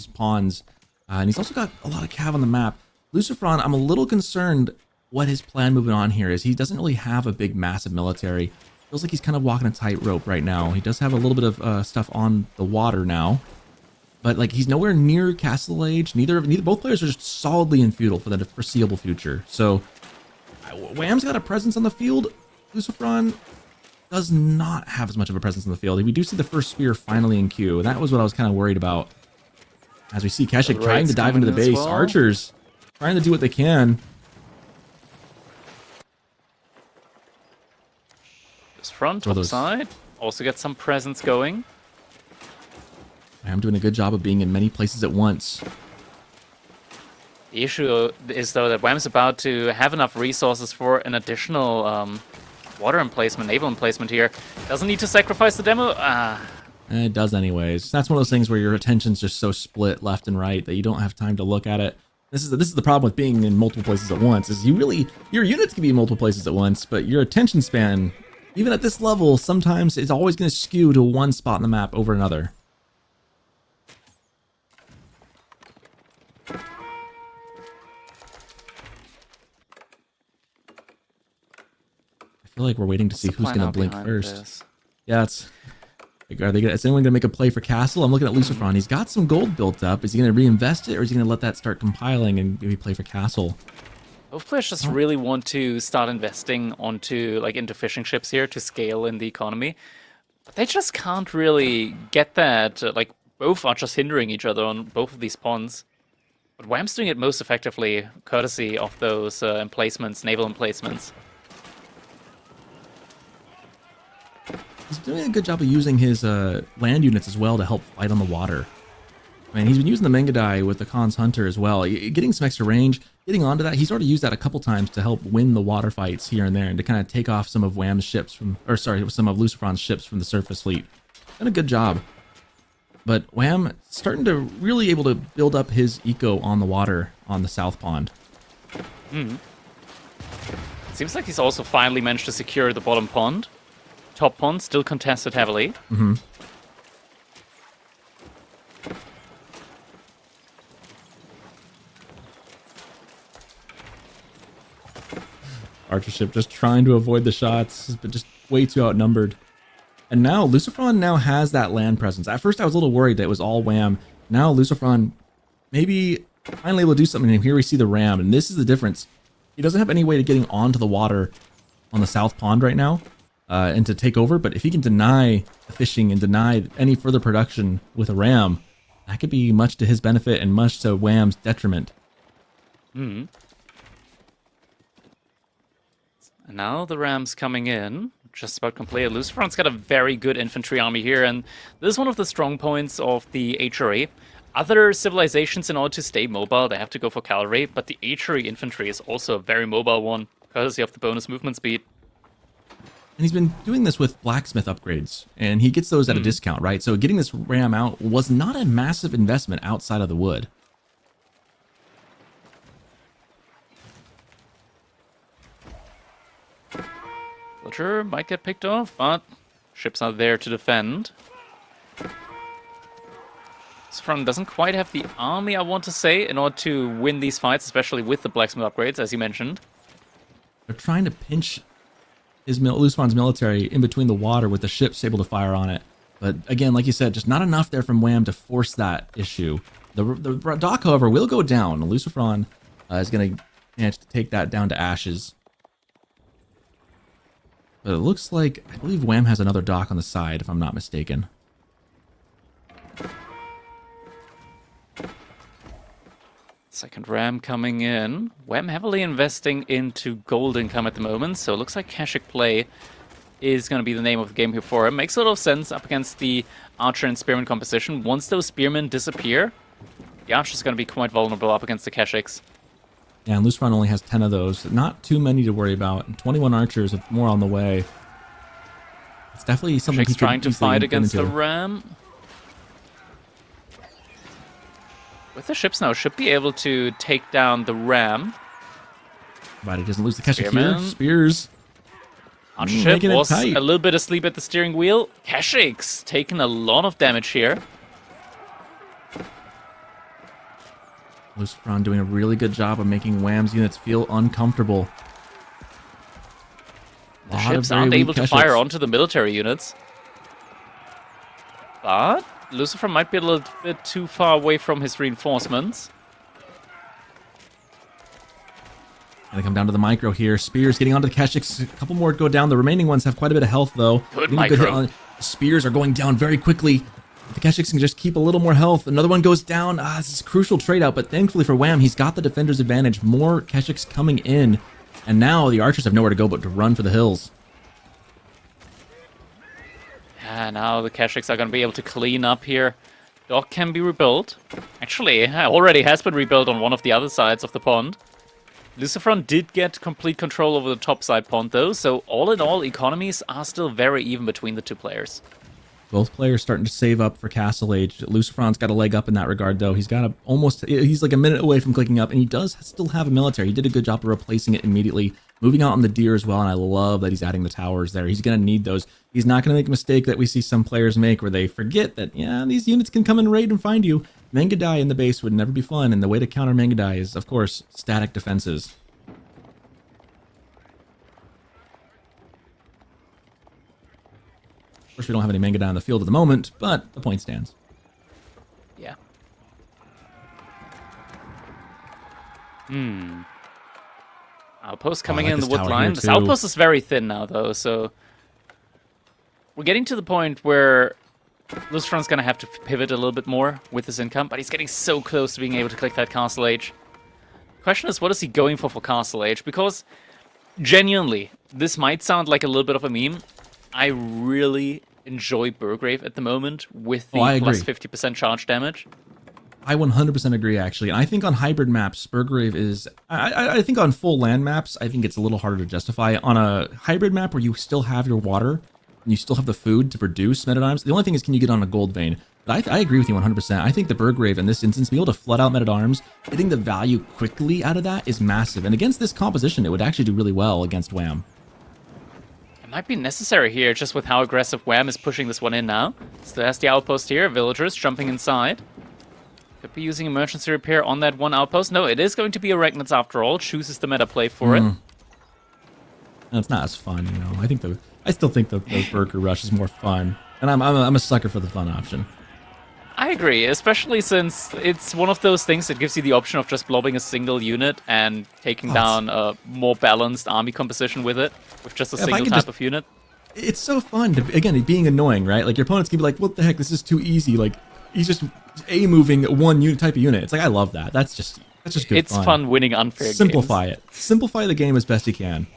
pawns. And he's also got a lot of cav on the map. LucifroN, I'm a little concerned what his plan moving on here is. He doesn't really have a big, massive military. Feels like he's kind of walking a tightrope right now. He does have a little bit of stuff on the water now. But like he's nowhere near Castle Age. Both players are just solidly in Feudal for the foreseeable future. So Wham's got a presence on the field. LucifroN does not have as much of a presence on the field. We do see the first spear finally in queue, and that was what I was kind of worried about. As we see Keshik trying to dive into the base, archers trying to do what they can. This front, top side, also get some presence going. I'm doing a good job of being in many places at once. The issue is, though, that Wham's about to have enough resources for an additional water emplacement, naval emplacement here. Doesn't need to sacrifice the demo. It does anyways. That's one of those things where your attention's just so split left and right that you don't have time to look at it. This is the problem with being in multiple places at once, is your units can be in multiple places at once, but your attention span, even at this level, sometimes is always going to skew to one spot on the map over another. I feel like we're waiting to see who's going to blink first. This? Yeah, is anyone going to make a play for Castle? I'm looking at LucifroN. He's got some gold built up. Is he going to reinvest it, or is he going to let that start compiling and maybe play for Castle? Both players just really want to start investing into fishing ships here to scale in the economy. But they just can't really get that. Both are just hindering each other on both of these ponds. But Wham's doing it most effectively, courtesy of those emplacements, naval emplacements. He's doing a good job of using his land units as well to help fight on the water. I mean, he's been using the Mengadai with the Khan's Hunter as well, getting some extra range, getting onto that. He's already used that a couple times to help win the water fights here and there, and to kind of take off some of Wham's ships some of LucifroN's ships from the surface fleet. Done a good job. But Wham starting to really able to build up his eco on the water on the South Pond. Seems like he's also finally managed to secure the bottom pond. Top pond still contested heavily. Archer ship just trying to avoid the shots, but just way too outnumbered. And now LucifroN now has that land presence. At first I was a little worried that it was all Wham. Now LucifroN maybe finally able to do something, and here we see the ram, and this is the difference. He doesn't have any way to getting onto the water on the South Pond right now. And to take over, but if he can deny the fishing and deny any further production with a ram, that could be much to his benefit and much to Wham's detriment. And now the ram's coming in, just about completed. LucifroN's got a very good infantry army here, and this is one of the strong points of the HRE. Other civilizations, in order to stay mobile, they have to go for cavalry, but the HRE infantry is also a very mobile one, courtesy of the bonus movement speed. And he's been doing this with blacksmith upgrades, and he gets those at a discount, right? So getting this ram out was not a massive investment outside of the wood. Villager might get picked off, but ships are there to defend. LucifroN doesn't quite have the army, I want to say, in order to win these fights, especially with the blacksmith upgrades, as you mentioned. They're trying to pinch LucifroN's military in between the water with the ships able to fire on it. But again, like you said, just not enough there from Wham to force that issue. The dock, however, will go down. LucifroN is going to manage to take that down to ashes. But it looks like, I believe Wham has another dock on the side, if I'm not mistaken. Second ram coming in. Wham heavily investing into gold income at the moment, so it looks like Kashik play is going to be the name of the game here for him. Makes a lot of sense up against the Archer and Spearman composition. Once those Spearmen disappear, the Archer's going to be quite vulnerable up against the Kashiks. Yeah, and LucifroN only has 10 of those. Not too many to worry about. And 21 Archers with more on the way. It's definitely something Kashik's trying to fight against the ram. With the ships now, should be able to take down the ram. But he doesn't lose the Kashik here. Spears. Archer ship was a little bit asleep at the steering wheel. Kashik's taking a lot of damage here. LucifroN doing a really good job of making Wham's units feel uncomfortable. The ships aren't able to fire onto the military units. But LucifroN might be a little bit too far away from his reinforcements. Gonna come down to the micro here. Spears getting onto the Kashiks. A couple more go down. The remaining ones have quite a bit of health, though. Good micro. The spears are going down very quickly. The Kashiks can just keep a little more health. Another one goes down. This is a crucial trade out, but thankfully for Wham, he's got the defender's advantage. More Kashiks coming in, and now the Archers have nowhere to go but to run for the hills. Yeah, now the Kashiks are going to be able to clean up here. Dock can be rebuilt. Actually, already has been rebuilt on one of the other sides of the pond. LucifroN did get complete control over the top side pond, though, so all in all, economies are still very even between the two players. Both players starting to save up for Castle Age. LucifroN's got a leg up in that regard, though. He's like a minute away from clicking up, and he does still have a military. He did a good job of replacing it immediately, moving out on the deer as well, and I love that he's adding the towers there. He's going to need those. He's not going to make a mistake that we see some players make where they forget that, yeah, these units can come and raid and find you. Mangadai in the base would never be fun, and the way to counter Mangadai is, of course, static defenses. Of course, we don't have any Mangadai on the field at the moment, but the point stands. Yeah. Outpost coming in the wood line. This outpost is very thin now, though, so we're getting to the point where LucifroN's going to have to pivot a little bit more with his income, but he's getting so close to being able to click that Castle Age. Question is, what is he going for Castle Age? Because, genuinely, this might sound like a little bit of a meme. I really enjoy Burgrave at the moment with the plus 50% charge damage. I 100% agree, actually. And I think on hybrid maps, Burgrave is... I think on full land maps, I think it's a little harder to justify. On a hybrid map where you still have your water, and you still have the food to produce men-at-arms, the only thing is, can you get on a gold vein? But I agree with you 100%. I think the Burgrave, in this instance, being able to flood out men-at-arms, getting the value quickly out of that is massive. And against this composition, it would actually do really well against Wham. It might be necessary here, just with how aggressive Wham is pushing this one in now. Still has the outpost here, villagers jumping inside. Could be using emergency repair on that one outpost. No, it is going to be Arachnids after all. Chooses the meta play for it. No, it's not as fun, you know. I still think the Burger Rush is more fun, and I'm a sucker for the fun option. I agree, especially since it's one of those things that gives you the option of just blobbing a single unit and taking down a more balanced army composition with it, with just a single type of unit. It's so fun to, again, being annoying, right? Like, your opponents can be like, what the heck, this is too easy. Like, he's just A-moving one unit type of unit. It's like, I love that. That's just good It's fun winning unfair Simplify games. it. Simplify the game as best you can.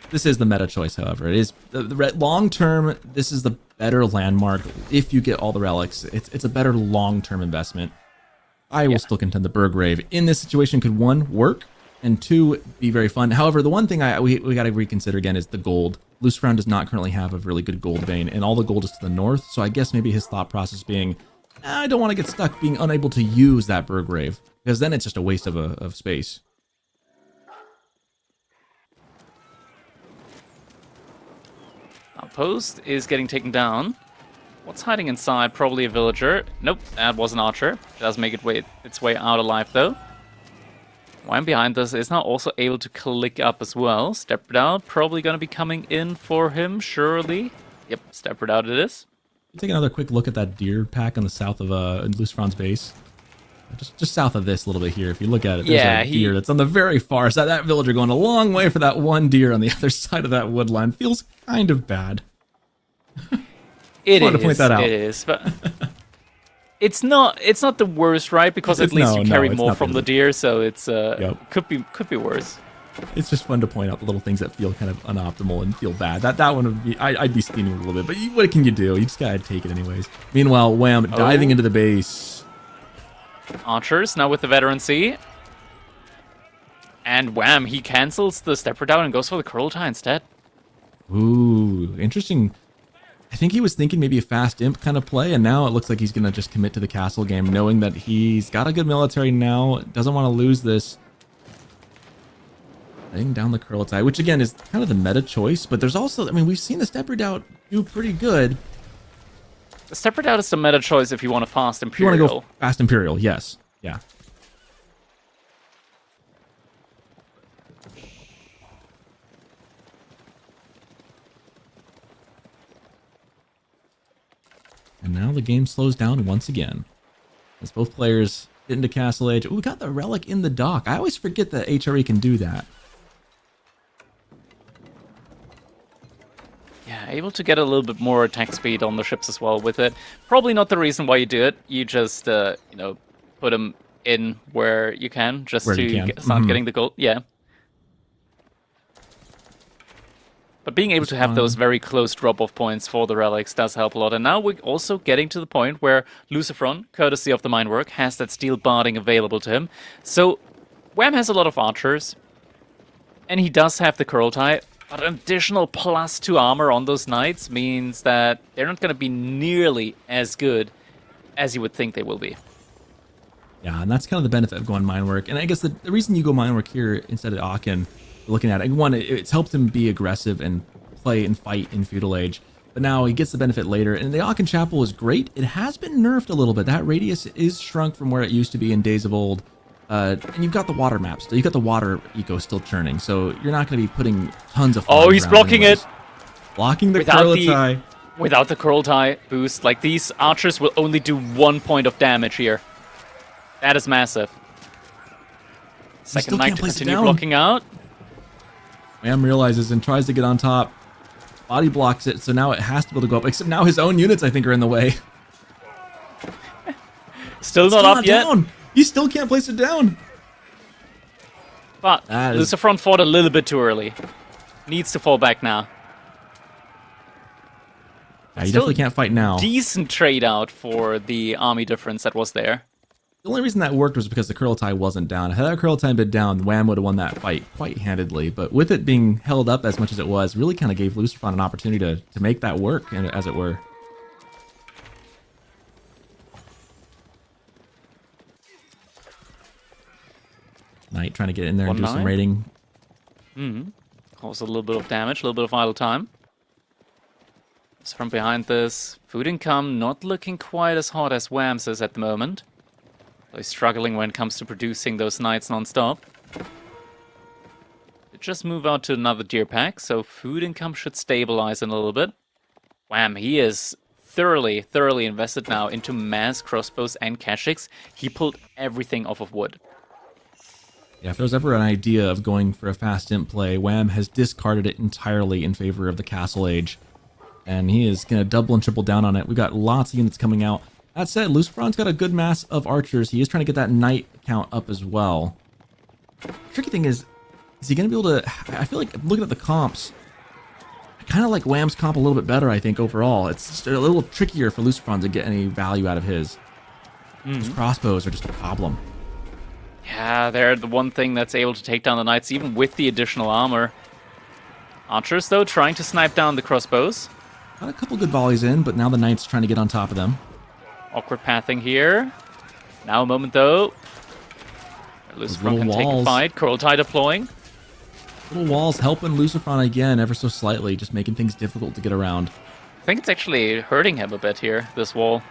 This is the meta choice, however. It is the long-term, this is the better landmark. If you get all the relics, it's a better long-term investment. I will still contend the Burgrave in this situation could, one, work, and two, be very fun. However, the one thing we got to reconsider again is the gold. LucifroN does not currently have a really good gold vein, and all the gold is to the north, so I guess maybe his thought process being, I don't want to get stuck being unable to use that Burgrave, because then it's just a waste of space. Outpost is getting taken down. What's hiding inside? Probably a villager. Nope, that was an archer. It does make its way out alive, though. Wham behind this is now also able to click up as well. Step out, probably going to be coming in for him, surely. Yep, step out it is. Take another quick look at that deer pack on the south of LucifroN's base. Just south of this a little bit here. If you look at it, there's a deer that's on the very far side. That villager going a long way for that one deer on the other side of that wood line. Feels kind of bad. It is. To point that out. It is, but it's not the worst, right? Because at least you carry more from the deer, so it's could be worse. It's just fun to point out the little things that feel kind of unoptimal and feel bad. That one would be, I'd be steaming a little bit, but what can you do? You just gotta take it anyways. Meanwhile, Wham diving into the base. Archers now with the veterancy. And Wham, he cancels the stepper down and goes for the curl tie instead. Ooh, interesting. I think he was thinking maybe a fast imp kind of play, and now it looks like he's gonna just commit to the castle game, knowing that he's got a good military now, doesn't want to lose this. Laying down the curl tie, which again is kind of the meta choice, but there's also, I mean, we've seen the step redoubt do pretty good. The step redoubt is the meta choice if you want a fast Imperial. You want to go fast Imperial, yes. Yeah. And now the game slows down once again. As both players get into Castle Age. Ooh, we got the relic in the dock. I always forget that HRE can do that. Yeah, able to get a little bit more attack speed on the ships as well with it. Probably not the reason why you do it. You just, you know, put them in where you can, just to start getting the gold. Yeah. But being able to have those very close drop-off points for the relics does help a lot. And now we're also getting to the point where LucifroN, courtesy of the minework, has that steel barding available to him. So Wham has a lot of archers, and he does have the curl tie. But an additional +2 armor on those knights means that they're not going to be nearly as good as you would think they will be. Yeah, and that's kind of the benefit of going minework. And I guess the reason you go minework here instead of Aachen, looking at it, one, it's helped him be aggressive and play and fight in Feudal Age. But now he gets the benefit later. And the Aachen Chapel is great. It has been nerfed a little bit. That radius is shrunk from where it used to be in Days of Old. And you've got the water maps. You've got the water eco still churning, so you're not going to be putting tons of. Oh, he's blocking it. Blocking the curl tie. Without the curl tie boost, like these archers will only do 1 point of damage here. That is massive. Second knight to continue blocking out. Wham realizes and tries to get on top. Body blocks it, so now it has to be able to go up. Except now his own units, I think, are in the way. Still not up yet. Down. He still can't place it down. But LucifroN fought a little bit too early. Needs to fall back now. Yeah, he definitely can't fight now. Decent trade out for the army difference that was there. The only reason that worked was because the curl tie wasn't down. Had that curl tie been down, Wham would have won that fight quite handedly. But with it being held up as much as it was, really kind of gave LucifroN an opportunity to make that work, as it were. Knight trying to get in there and do some raiding. Cause a little bit of damage, a little bit of idle time. So from behind this, food income not looking quite as hot as Wham's is at the moment. So he's struggling when it comes to producing those knights non-stop. They just move out to another deer pack, so food income should stabilize in a little bit. Wham, he is thoroughly invested now into mass crossbows and Kashyyyks. He pulled everything off of wood. Yeah, if there's ever an idea of going for a fast imp play, Wham has discarded it entirely in favor of the Castle Age. And he is going to double and triple down on it. We've got lots of units coming out. That said, LucifroN's got a good mass of archers. He is trying to get that knight count up as well. Tricky thing is he going to be able to... I feel like looking at the comps, I kind of like Wham's comp a little bit better, I think, overall. It's just a little trickier for LucifroN to get any value out of his. His crossbows are just a problem. Yeah, they're the one thing that's able to take down the knights, even with the additional armor. Archers, though, trying to snipe down the crossbows. Got a couple good volleys in, but now the knight's trying to get on top of them. Awkward pathing here. Now a moment, though. LucifroN can take a fight. Curl tie deploying. Little walls helping LucifroN again, ever so slightly, just making things difficult to get around. I think it's actually hurting him a bit here, this wall.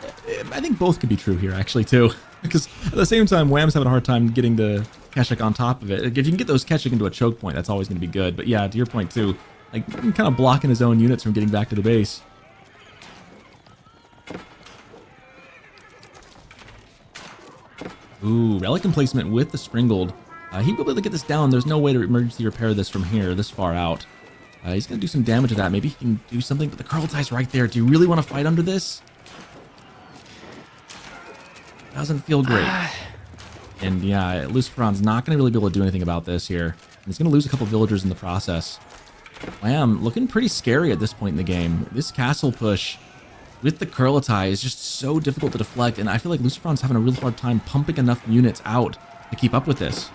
I think both could be true here, actually, too. Because at the same time, Wham's having a hard time getting the Keshik on top of it. Like, if you can get those Keshik into a choke point, that's always going to be good. But yeah, to your point too, like kind of blocking his own units from getting back to the base. Ooh, relic emplacement with the Springled. He will be able to get this down. There's no way to emergency repair this from here, this far out. He's going to do some damage to that. Maybe he can do something, but the Kurultai's right there. Do you really want to fight under this? Doesn't feel great. And yeah, LucifroN's not going to really be able to do anything about this here. And he's going to lose a couple villagers in the process. Wham, looking pretty scary at this point in the game. This castle push with the Kurultai is just so difficult to deflect, and I feel like LucifroN's having a real hard time pumping enough units out to keep up with this.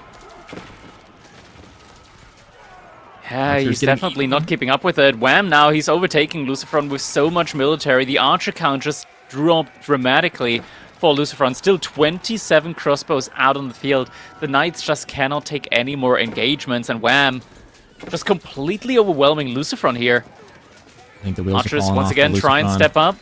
Yeah, he's definitely not keeping up with it. Wham, now he's overtaking LucifroN with so much military. The archer count just dropped dramatically for LucifroN. Still 27 crossbows out on the field. The knights just cannot take any more engagements, and Wham, just completely overwhelming LucifroN here. I think the wheels Archers are falling once off again try and step up.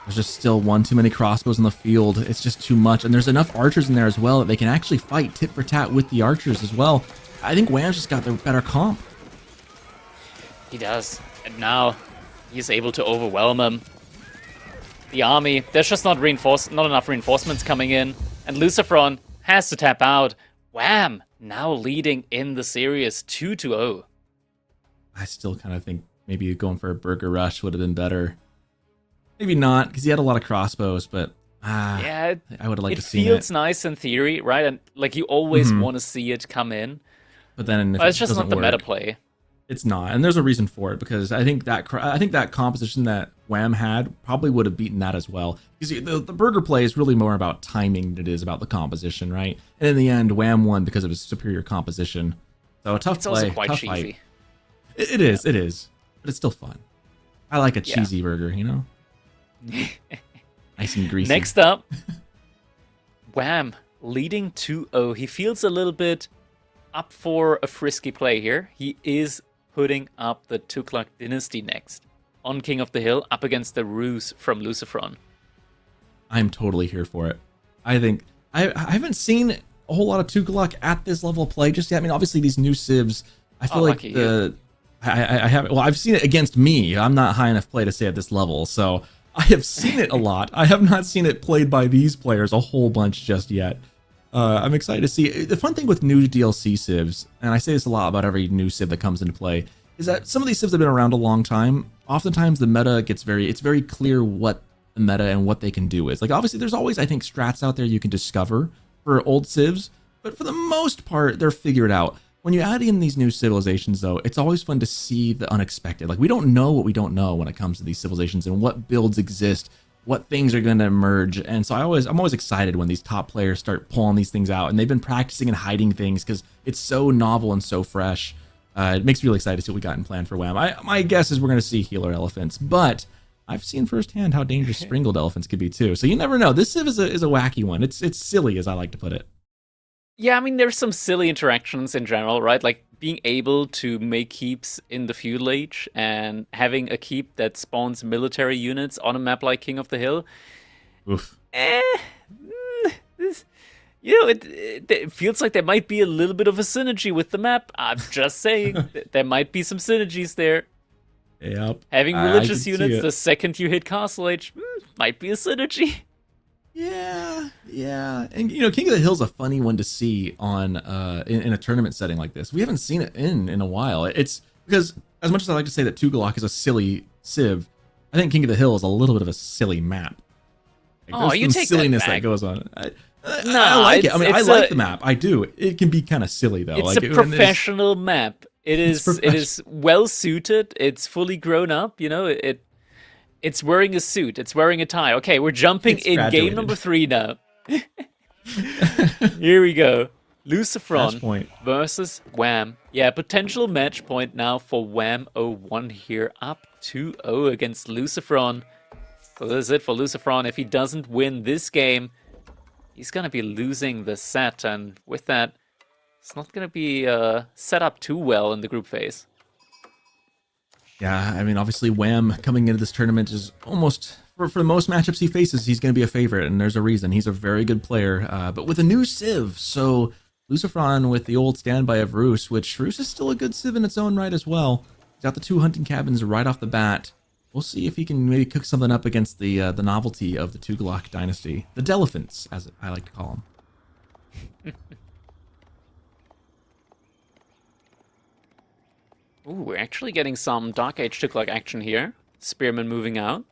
There's just still one too many crossbows in the field. It's just too much. And there's enough archers in there as well that they can actually fight tit for tat with the archers as well. I think Wham's just got the better comp. He does. And now he's able to overwhelm him. The army, there's just not enough reinforcements coming in. And LucifroN has to tap out. Wham! Now leading in the series 2-0. I still kind of think maybe going for a burger rush would have been better. Maybe not, because he had a lot of crossbows, but yeah, I would have liked to see it. It feels nice in theory, right? And like you always want to see it come in. But then if it's just not the meta play. It's not, and there's a reason for it, because I think that composition that Wham had probably would have beaten that as well. Because the burger play is really more about timing than it is about the composition, right? And in the end, Wham won because of his superior composition. So a tough it's play, also quite tough cheesy. fight. It is, but it's still fun. I like a cheesy burger, you know? Nice and greasy. Next up, Wham leading 2-0. He feels a little bit up for a frisky play here. He is putting up the Tughlaq dynasty next on King of the Hill up against the Ruse from LucifroN. I'm totally here for it. I think I haven't seen a whole lot of Tughlaq at this level of play just yet. I mean, obviously these new civs, I feel like I haven't. Well, I've seen it against me. I'm not high enough play to say at this level, so I have seen it a lot. I have not seen it played by these players a whole bunch just yet. I'm excited to see. The fun thing with new DLC civs, and I say this a lot about every new civ that comes into play, is that some of these civs have been around a long time. Oftentimes the meta gets it's very clear what the meta and what they can do is. Like obviously there's always, I think, strats out there you can discover for old civs, but for the most part they're figured out. When you add in these new civilizations, though, it's always fun to see the unexpected. Like, we don't know what we don't know when it comes to these civilizations and what builds exist, what things are going to emerge. And so I'm always excited when these top players start pulling these things out. And they've been practicing and hiding things because it's so novel and so fresh. It makes me really excited to see what we got in plan for Wham. My guess is we're going to see healer elephants, but I've seen firsthand how dangerous springled elephants could be, too. So you never know. This civ is a wacky one. It's silly, as I like to put it. Yeah, I mean, there's some silly interactions in general, right? Like being able to make keeps in the Feudal Age and having a keep that spawns military units on a map like King of the Hill. Oof. It feels like there might be a little bit of a synergy with the map. I'm just saying, there might be some synergies there. Yep. Having religious units the second you hit Castle Age might be a synergy. Yeah. And, King of the Hill's a funny one to see on in a tournament setting like this. We haven't seen it in a while. It's because, as much as I like to say that Tughlaq is a silly civ, I think King of the Hill is a little bit of a silly map. Like, you take silliness that goes on. I like it. I mean, I like the map. I do. It can be kind of silly, though. It's a professional map. It is well suited. It's fully grown up. It's wearing a suit. It's wearing a tie. Okay, we're jumping in game number 3 now. Here we go. LucifroN versus Wham. Yeah, potential match point now for Wham01 here. Up 2-0 against LucifroN. So this is it for LucifroN. If he doesn't win this game, he's going to be losing the set. And with that, it's not going to be set up too well in the group phase. Yeah, I mean, obviously Wham coming into this tournament is almost, for most matchups he faces, he's going to be a favorite, and there's a reason. He's a very good player, but with a new Civ. So LucifroN with the old standby of Roos, which Roos is still a good Civ in its own right as well. He's got the 2 hunting cabins right off the bat. We'll see if he can maybe cook something up against the novelty of the Tughlaq dynasty. The Delephants, as I like to call them. Ooh, we're actually getting some Dark Age Tughlaq action here. Spearmen moving out.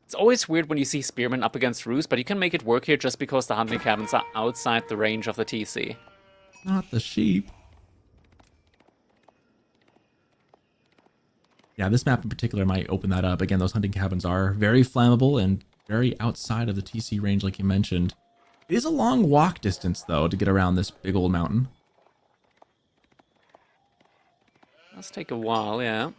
It's always weird when you see Spearmen up against Roos, but you can make it work here just because the hunting cabins are outside the range of the TC. Not the sheep. Yeah, this map in particular might open that up. Again, those hunting cabins are very flammable and very outside of the TC range, like you mentioned. It is a long walk distance, though, to get around this big old mountain. Does take a while, yeah.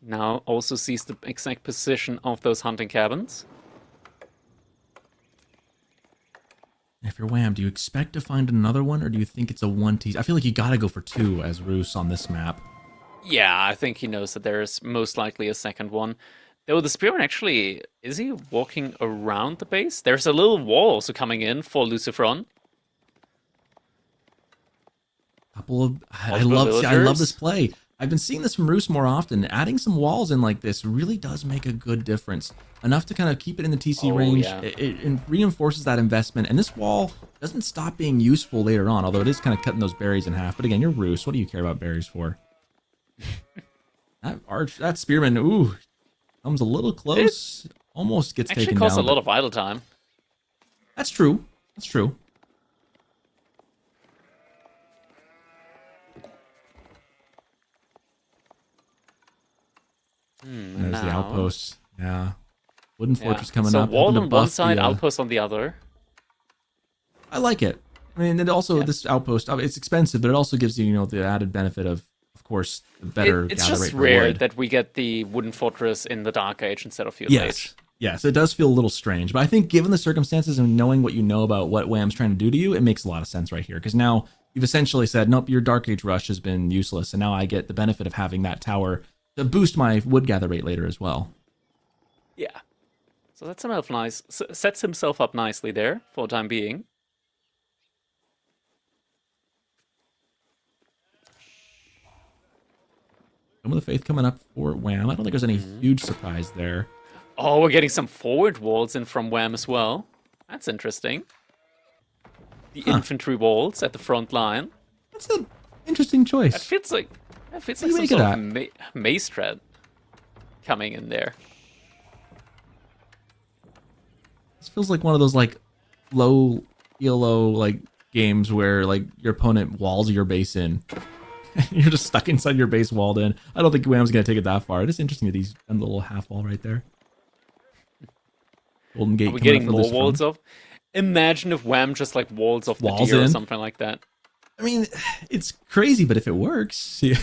Now also sees the exact position of those hunting cabins. If you're Wham, do you expect to find another one, or do you think it's a 1T? I feel like you gotta go for 2 as Roos on this map. Yeah, I think he knows that there's most likely a second one. Though the Spearman actually, is he walking around the base? There's a little wall also coming in for LucifroN. Couple of I love this play. I've been seeing this from Roos more often. Adding some walls in like this really does make a good difference. Enough to kind of keep it in the TC range. Yeah. It reinforces that investment. And this wall doesn't stop being useful later on, although it is kind of cutting those berries in half. But again, you're Roos. What do you care about berries for? that Spearman, ooh, comes a little close. Almost gets taken down. Actually costs a lot of idle time. That's true. That's true. There's the outposts. Yeah. Wooden fortress coming so up. Wall on one side, outpost on the other. I like it. I mean, and also this outpost, it's expensive, but it also gives you, the added benefit of course, the better it's gather rate just for rare wood. that we get the wooden fortress in the Dark Age instead of Feudal Age. Yes, it does feel a little strange, but I think given the circumstances and knowing what you know about what Wham's trying to do to you, it makes a lot of sense right here. Because now you've essentially said, nope, your Dark Age rush has been useless, and now I get the benefit of having that tower to boost my wood gather rate later as well. Yeah. So that's nice. Sets himself up nicely there for the time being. Some of the Faith coming up for Wham. I don't think there's any huge surprise there. Oh, we're getting some forward walls in from Wham as well. That's interesting. The infantry walls at the front line. That's an interesting choice. That feels like some make sort of of maze thread coming in there. This feels like one of those like low ELO like games where like your opponent walls your base in. You're just stuck inside your base walled in. I don't think Wham's going to take it that far. It is interesting that he's done the little half wall right there. Golden Gate. Are we getting more walls off? Imagine if Wham just like walls off the deer or something like that. I mean, it's crazy, but if it works, yeah.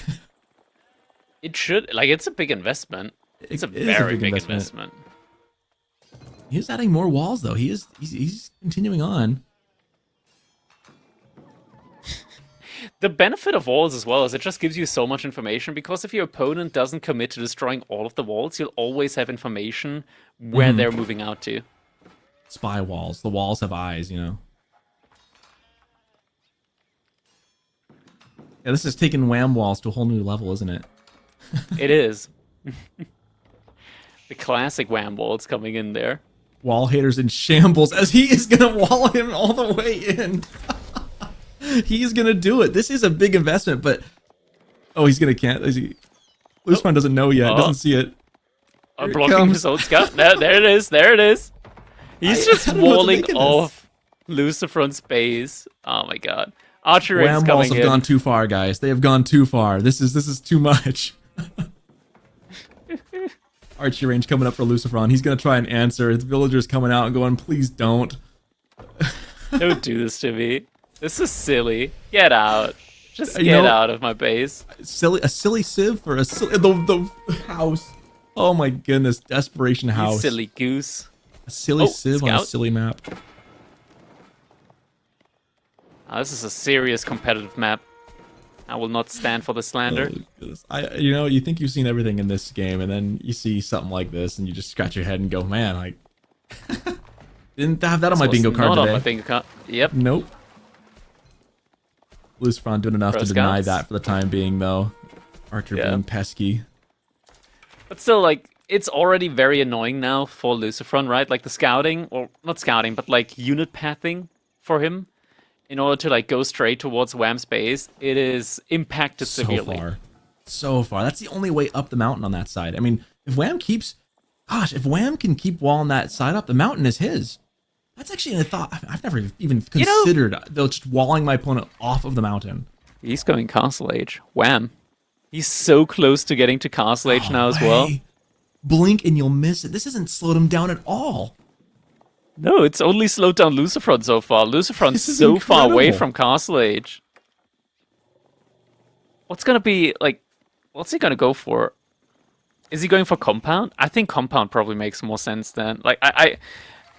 It should. Like, it's a big investment. It's a very big investment. He's adding more walls though. He's continuing on. The benefit of walls as well is it just gives you so much information, because if your opponent doesn't commit to destroying all of the walls, you'll always have information where they're moving out to. Spy walls. The walls have eyes, Yeah, this is taking Wham walls to a whole new level, isn't it? It is. The classic Wham walls coming in there. Wall haters in shambles as he is going to wall him all the way in. He's going to do it. This is a big investment, but... Oh, he's going to can't. LucifroN doesn't know yet. Doesn't see it. Blocking his own scout. There it is. There it is. He's just walling off LucifroN's base. Oh my god. Archer range coming in. Wham walls have gone too far, guys. They have gone too far. This is too much. Archer range coming up for LucifroN. He's going to try and answer. His villagers coming out and going, please don't. Don't do this to me. This is silly. Get out. Just get out of my base. A silly civ for a silly... The house. Oh my goodness. Desperation house. You silly goose. A silly civ on a silly map. Oh, this is a serious competitive map. I will not stand for the slander. Oh, goodness. You know, you think you've seen everything in this game, and then you see something like this, and you just scratch your head and go, man, like, didn't have that on my bingo card not today. on my bingo card. Yep. Nope. LucifroN doing enough to deny Scouts. that for the time being, though. Archer being pesky. But still, like, it's already very annoying now for LucifroN, right? Like the scouting, or not scouting, but like unit pathing for him in order to like go straight towards Wham's base. It is impacted severely. So far. That's the only way up the mountain on that side. I mean, if Wham keeps... Gosh, if Wham can keep walling that side up, the mountain is his. That's actually a thought I've never even considered, though, just walling my opponent off of the mountain. He's going Castle Age. Wham. He's so close to getting to Castle Age now as well. Blink and you'll miss it. This hasn't slowed him down at all. No, it's only slowed down LucifroN so far. LucifroN's so far away from Castle Age. What's gonna be, like, what's he gonna go for? Is he going for Compound? I think Compound probably makes more sense then. Like,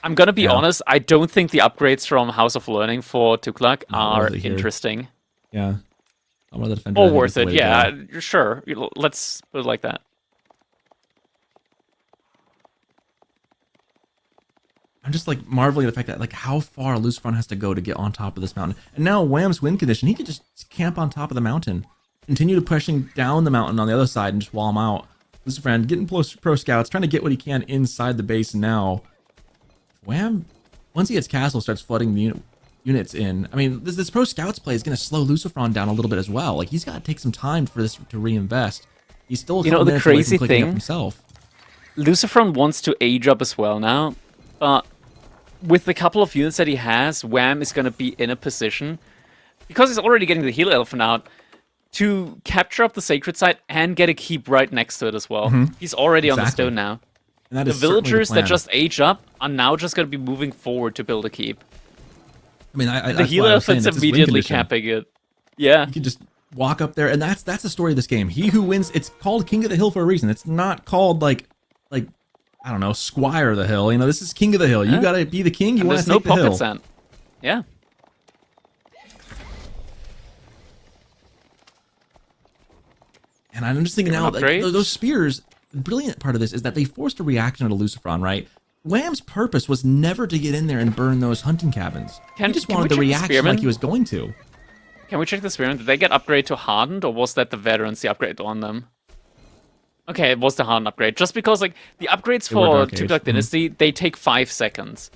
I'm gonna be honest, I don't think the upgrades from House of Learning for Tuklak are interesting. Yeah. I'm the defender. Or worth it, yeah, sure. Let's put it like that. I'm just like marveling at the fact that like how far LucifroN has to go to get on top of this mountain. And now Wham's win condition, he could just camp on top of the mountain. Continue to pushing down the mountain on the other side and just wall him out. LucifroN getting pro scouts, trying to get what he can inside the base now. Wham, once he gets castle, starts flooding the units in. I mean, this pro scouts play is going to slow LucifroN down a little bit as well. Like, he's got to take some time for this to reinvest. He's still a couple minutes away from clicking up himself. LucifroN wants to age up as well now, but with the couple of units that he has, Wham is going to be in a position, because he's already getting the healer elephant out, to capture up the sacred site and get a keep right next to it as well. He's already on the stone now. And that the is villagers the that just age up are now just going to be moving forward to build a keep. I mean, the healer elephant's immediately capping it. Yeah. You can just walk up there, and that's the story of this game. He who wins, it's called King of the Hill for a reason. It's not called like I don't know, Squire of the Hill. You know, this is King of the Hill. You gotta be the king. You want to take the hill. There's no pocket sand. Yeah. And I'm just thinking now, like, those spears. The brilliant part of this is that they forced a reaction to LucifroN, right? Wham's purpose was never to get in there and burn those hunting cabins. He just wanted the reaction like he was going to. Can we check the spearmen? Did they get upgraded to hardened, or was that the veterans the upgrade on them? Okay, it was the hardened upgrade. Just because, like, the upgrades for Tuklak Dynasty, they take 5 seconds.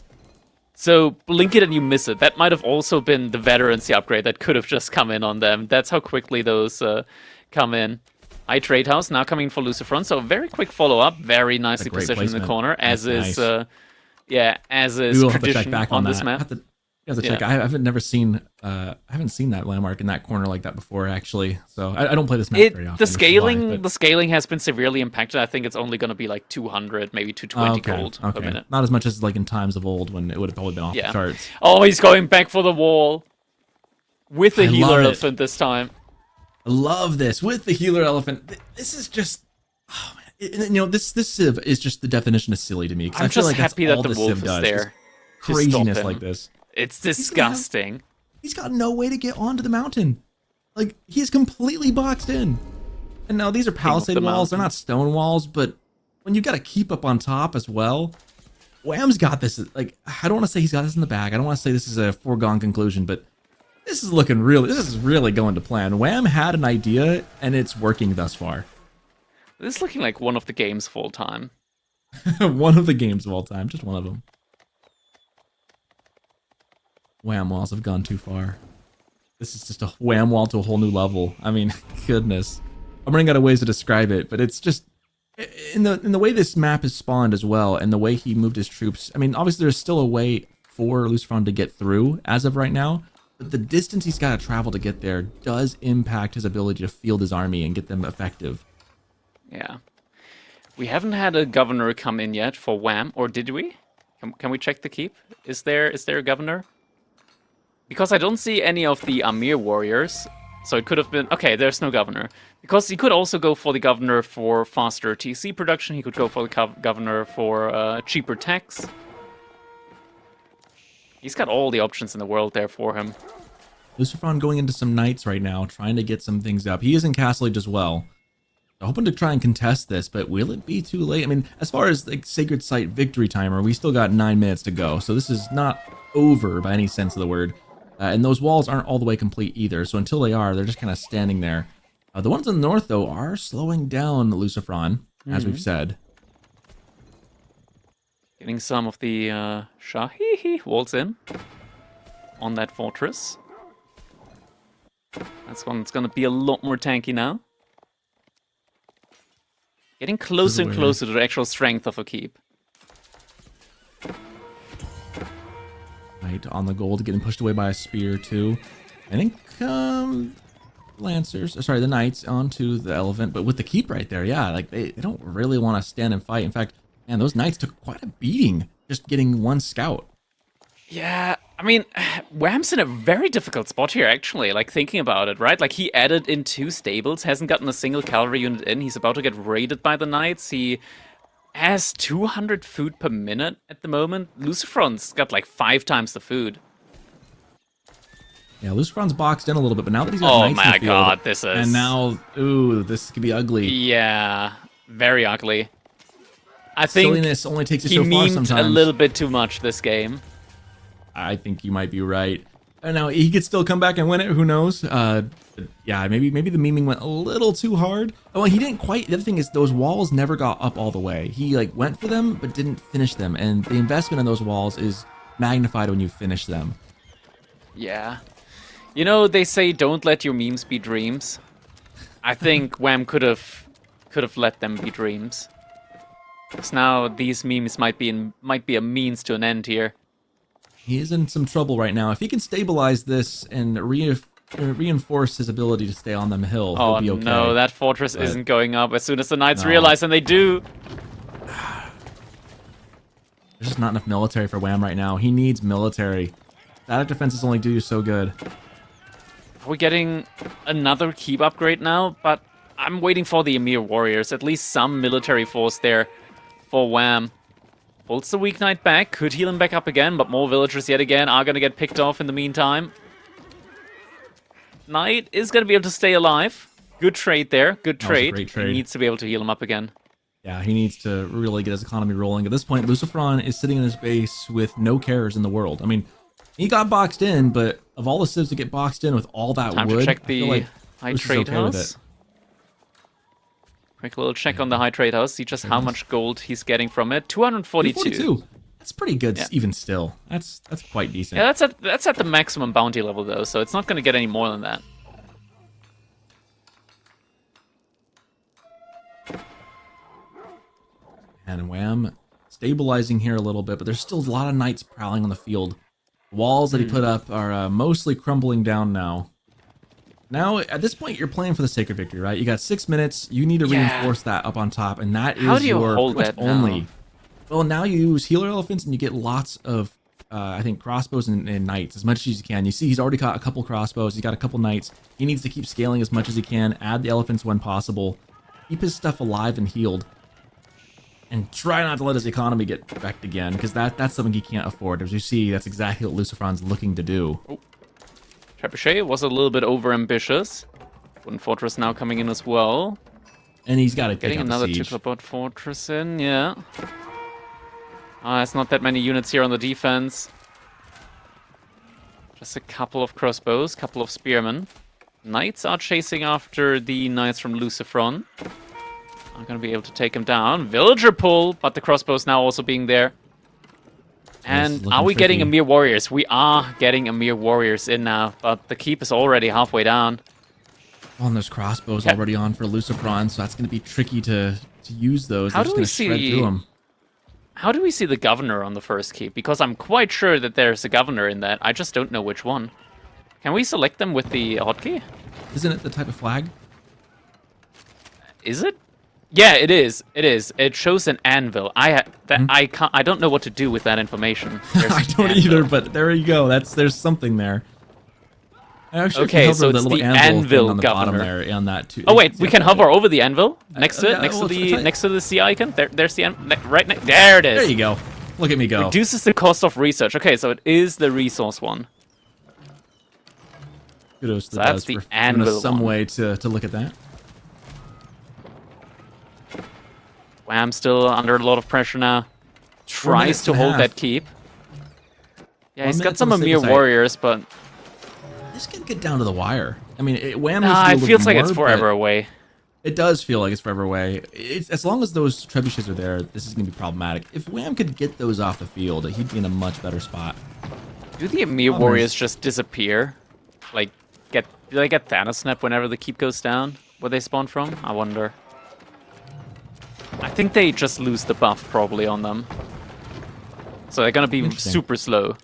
So, blink it and you miss it. That might have also been the veterancy upgrade that could have just come in on them. That's how quickly those come in. High Trade House now coming for LucifroN. So, very quick follow-up. Very nicely positioned in the corner, as is, as is tradition on this map. You have to check. I haven't seen that landmark in that corner like that before, actually. So I don't play this map very often. The scaling has been severely impacted. I think it's only going to be like 200, maybe 220 gold per minute. Not as much as like in times of old when it would have probably been off the charts. Oh, he's going back for the wall with the healer elephant this time. I love this with the healer elephant. This is just, oh man, you know, this civ is just the definition of silly to me. I'm just happy that the wolf is there. Craziness like this. It's disgusting. He's got no way to get onto the mountain. Like, he's completely boxed in. And now these are palisade walls. They're not stone walls, but when you got to keep up on top as well, Wham's got this. Like, I don't want to say he's got this in the bag. I don't want to say this is a foregone conclusion, but this is looking really, this is really going to plan. Wham had an idea, and it's working thus far. This is looking like one of the games of all time. One of the games of all time. Just one of them. Wham walls have gone too far. This is just a wham wall to a whole new level. I mean, goodness. I'm running out of ways to describe it, but it's just in the way this map is spawned as well, and the way he moved his troops. I mean, obviously there's still a way for LucifroN to get through as of right now, but the distance he's got to travel to get there does impact his ability to field his army and get them effective. Yeah. We haven't had a governor come in yet for Wham, or did we? Can we check the keep? Is there a governor? Because I don't see any of the Amir warriors, so it could have been... Okay, there's no governor. Because he could also go for the governor for faster TC production, he could go for the governor for cheaper tax. He's got all the options in the world there for him. LucifroN going into some knights right now, trying to get some things up. He is in Castle Age as well. Hoping to try and contest this, but will it be too late? I mean, as far as like Sacred Site victory timer, we still got 9 minutes to go, so this is not over by any sense of the word. And those walls aren't all the way complete either, so until they are, they're just kind of standing there. The ones in the north, though, are slowing down LucifroN, as we've said. Getting some of the Shahihi walls in on that fortress. That's one that's going to be a lot more tanky now. Getting closer and closer to the actual strength of a keep. Right, on the gold, getting pushed away by a spear, too. I think, Lancers, sorry, the Knights onto the Elephant, but with the keep right there, yeah, like, they don't really want to stand and fight. In fact, man, those Knights took quite a beating just getting one scout. Yeah, I mean, Wham's in a very difficult spot here, actually, like, thinking about it, right? Like, he added in 2 stables, hasn't gotten a single cavalry unit in, he's about to get raided by the Knights, he has 200 food per minute at the moment. LucifroN's got, like, 5 times the food. Yeah, LucifroN's boxed in a little bit, but now that he's got Knights in the field... Oh my god, this is... And now, ooh, this could be ugly. Yeah, very ugly. I think silliness only takes you he so far memed sometimes. a little bit too much this game. I think you might be right. And now he could still come back and win it. Who knows? Yeah, maybe the memeing went a little too hard. Oh, he didn't quite. The other thing is those walls never got up all the way. He like went for them but didn't finish them, and the investment in those walls is magnified when you finish them. Yeah, you know they say don't let your memes be dreams. I think Wham could have let them be dreams. Because now these memes might be a means to an end here. He is in some trouble right now. If he can stabilize this and reinforce his ability to stay on the hill, he'll be okay. No, that fortress isn't going up as soon as the Knights realize, and they do. There's just not enough military for Wham right now. He needs military. Static defenses only do you so good. Are we getting another keep upgrade now? But I'm waiting for the Emir warriors. At least some military force there for Wham. Holds the weak knight back, could heal him back up again, but more villagers yet again are going to get picked off in the meantime. Knight is going to be able to stay alive. Good trade there, good trade. Great trade. He needs to be able to heal him up again. Yeah, he needs to really get his economy rolling. At this point, LucifroN is sitting in his base with no cares in the world. I mean, he got boxed in, but of all the civs to get boxed in with all that Time wood, to check I feel the like high Luci's trade okay with house. it. Quick little check on the high trade house, see just how much gold he's getting from it. 242. That's pretty good, Yeah. even still. That's quite decent. Yeah, that's at the maximum bounty level though, so it's not going to get any more than that. And Wham stabilizing here a little bit, but there's still a lot of knights prowling on the field. Walls that he put up are mostly crumbling down now. Now, at this point, you're playing for the sacred victory, right? You got 6 minutes. You need to reinforce that up on top, and that How is do you your hold pretty much that only. now? Well, now you use healer elephants, and you get lots of, I think, crossbows and knights, as much as you can. You see he's already got a couple crossbows. He's got a couple knights. He needs to keep scaling as much as he can, add the elephants when possible, keep his stuff alive and healed, and try not to let his economy get wrecked again, because that's something he can't afford. As you see, that's exactly what LucifroN's looking to do. Oh. Trebuchet was a little bit overambitious. Wooden Fortress now coming in as well. And he's got to Getting another Chicklebot Fortress in, yeah. It's not that many units here on the defense. Just a couple of crossbows, couple of spearmen. Knights are chasing after the knights from LucifroN. Are going to be able to take him down. Villager pull, but the crossbows now also being there. And are we getting Emir warriors? We are getting Emir warriors in now, but the keep is already halfway down. Oh, and there's crossbows already on for LucifroN, so that's going to be tricky to use those. How They're do just we gonna shred through them. How do we see the governor on the first keep? Because I'm quite sure that there's a governor in that. I just don't know which one. Can we select them with the hotkey? Isn't it the type of flag? Is it? Yeah, it is. It is. It shows an anvil. I don't know what to do with that information. I don't either, but there you go. There's something there. Actually, okay, so it's the little the anvil anvil on the governor. bottom there, and that too. Oh wait, we can hover over the anvil next to it, yeah, next to the C icon. There's the right next. There it is. There you go. Look at me go. Reduces the cost of research. Okay, so it is the resource one. Kudos to So the that's devs the for giving anvil us some one. way to look at that. Wham still under a lot of pressure now. 4 minutes Tries to and a hold half. that keep. Yeah, 1 he's minute got some till the Amir sacred site. warriors, but This can get down to the wire. I mean, Wham needs to do a it little feels bit like it's more, forever but away. it does feel like it's forever away. It's, as long as those trebuchets are there, this is going to be problematic. If Wham could get those off the field, he'd be in a much better spot. Do the Amir Problem warriors is- just disappear? Like, do they get Thanos snap whenever the keep goes down? Where they spawn from? I wonder. I think they just lose the buff probably on them. So they're gonna be Interesting. super slow.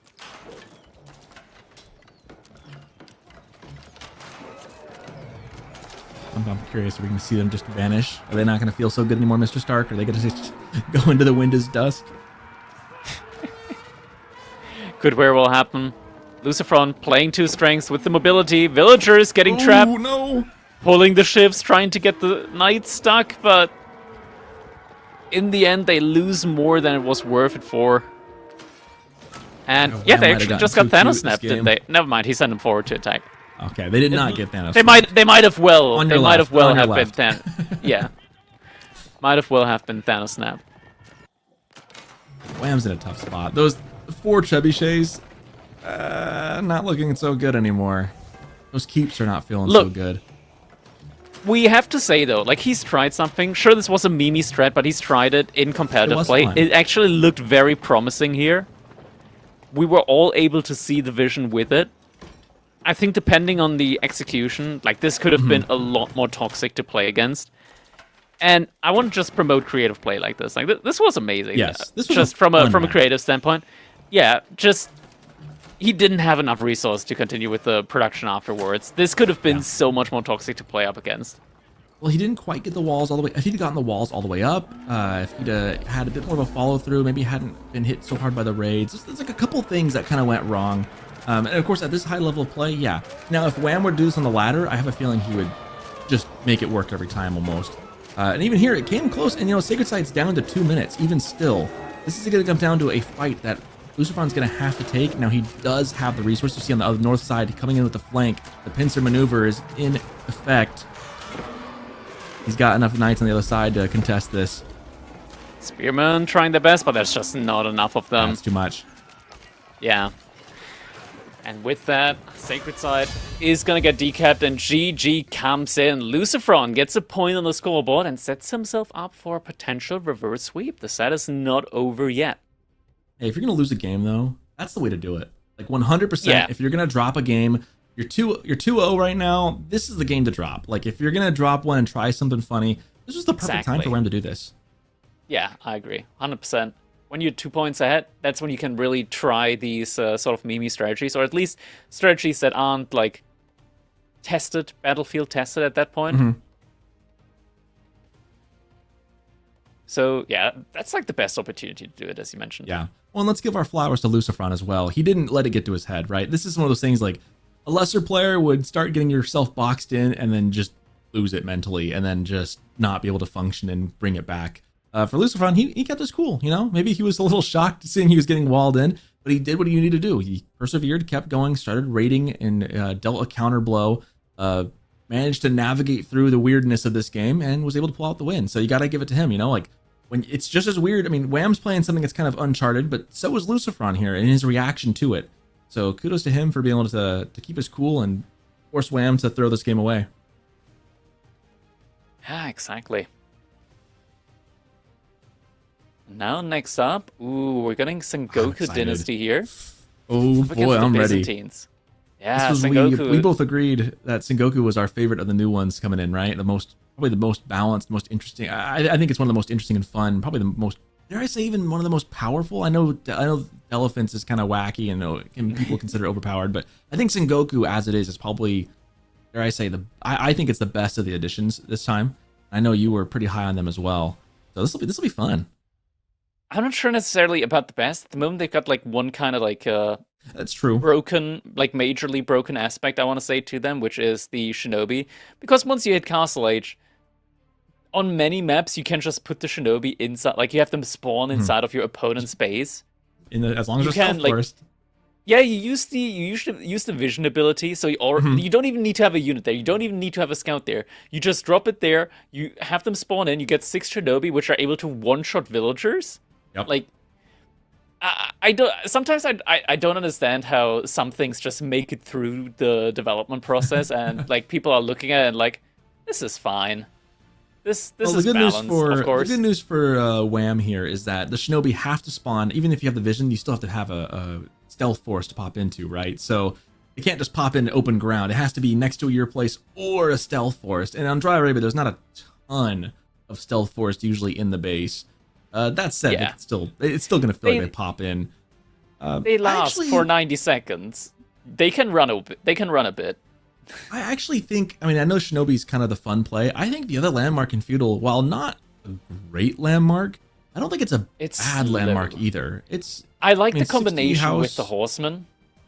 I'm curious, are we going to see them just vanish? Are they not going to feel so good anymore, Mr. Stark? Are they going to just go into the wind as dust? Could very well happen. LucifroN playing 2 strengths with the mobility. Villagers getting trapped. Oh, no! Pulling the ships, trying to get the knights stuck, but in the end they lose more than it was worth it for. And Oh, yeah, Wham they might have actually gotten just too got cute Thanos this snapped, didn't game. they? Never mind, he sent them forward to attack. Okay, they did not get Thanos. They might have well On they your might left, have well on your have been left. yeah. Might have well have been Thanos snap. Wham's in a tough spot. Those 4 trebuchets, not looking so good anymore. Those keeps are not feeling so Look. good. We have to say though, like he's tried something. Sure, this was a meme strat, but he's tried it in competitive was play. fun. It actually looked very promising here. We were all able to see the vision with it. I think depending on the execution, like this could have been a lot more toxic to play against. And I want to just promote creative play like this. Like this was amazing. Yes, this was just a from a fun match. creative standpoint. Yeah, just he didn't have enough resource to continue with the production afterwards. This could have been so much more toxic to play up against. Well, he didn't quite get the walls all the way. If he'd gotten the walls all the way up, if he'd had a bit more of a follow through, maybe hadn't been hit so hard by the raids. There's like a couple things that kind of went wrong. And of course, at this high level of play, yeah. Now, if Wham were to do this on the ladder, I have a feeling he would just make it work every time almost. And even here, it came close, and Sacred Sight's down to 2 minutes. Even still, this is going to come down to a fight that LucifroN's going to have to take. Now, he does have the resources. You see on the other north side, coming in with the flank. The pincer maneuver is in effect. He's got enough knights on the other side to contest this. Spearmen trying their best, but there's just not enough of them. That's too much. Yeah. And with that, Sacred Side is going to get decapped, and GG comes in. LucifroN gets a point on the scoreboard and sets himself up for a potential reverse sweep. The set is not over yet. Hey, if you're going to lose a game, though, that's the way to do it. Like 100%, Yeah. if you're going to drop a game, you're 2-0 right now, this is the game to drop. Like, if you're going to drop one and try something funny, this is the perfect time for Exactly. Wham to do this. Yeah, I agree. 100%. When you're 2 points ahead, that's when you can really try these sort of meme strategies, or at least strategies that aren't, like, tested, battlefield tested at that point. So, yeah, that's, like, the best opportunity to do it, as you mentioned. Yeah. Well, and let's give our flowers to LucifroN as well. He didn't let it get to his head, right? This is one of those things, like, a lesser player would start getting yourself boxed in and then just lose it mentally and then just not be able to function and bring it back. For LucifroN, he kept his cool, Maybe he was a little shocked seeing he was getting walled in, but he did what he needed to do. He persevered, kept going, started raiding, and dealt a counter blow. Managed to navigate through the weirdness of this game and was able to pull out the win. So you got to give it to him, Like, when it's just as weird. I mean, Wham's playing something that's kind of uncharted, but so is LucifroN here in his reaction to it. So kudos to him for being able to keep his cool and force Wham to throw this game away. Yeah, exactly. Now, next up, we're getting Sengoku excited. Dynasty here. Oh Up boy, against the I'm ready. Byzantines. Yeah, This was, Sengoku. we both agreed that Sengoku was our favorite of the new ones coming in, right? Probably the most balanced, most interesting. I think it's one of the most interesting and fun. Probably the most, dare I say, even one of the most powerful. I know Elephants is kind of wacky and people consider it overpowered, but I think Sengoku as it is probably, dare I say, I think it's the best of the additions this time. I know you were pretty high on them as well, so this will be fun. I'm not sure necessarily about the best. At the moment, they've got like one kind of like That's true. broken, like majorly broken aspect, I want to say, to them, which is the Shinobi. Because once you hit Castle Age, on many maps, you can just put the Shinobi inside, like you have them spawn inside of your opponent's base. As long as You you're can, stealth like, first. Yeah, you should use the vision ability, so Mhm. you don't even need to have a unit there. You don't even need to have a scout there. You just drop it there. You have them spawn in. You get 6 shinobi, which are able to one-shot villagers. Yep. Like I don't. Sometimes I don't understand how some things just make it through the development process, and like people are looking at it and like, this is fine. This Well, the is good news balanced, of for course. Wham here is that the shinobi have to spawn. Even if you have the vision, you still have to have a stealth forest to pop into, right? So it can't just pop in open ground. It has to be next to your place or a stealth forest. And on Dry Arabia, there's not a ton of stealth forest usually in the base. That said, Yeah, it's still gonna feel like they they pop in. they I last for actually 90 seconds. They can run a bit. They can run a bit. I actually think, I mean, I know Shinobi's kind of the fun play. I think the other landmark in Feudal, while not a great landmark, I don't think it's a It's bad landmark slow. either. I like I mean, the 60 combination with the house. horsemen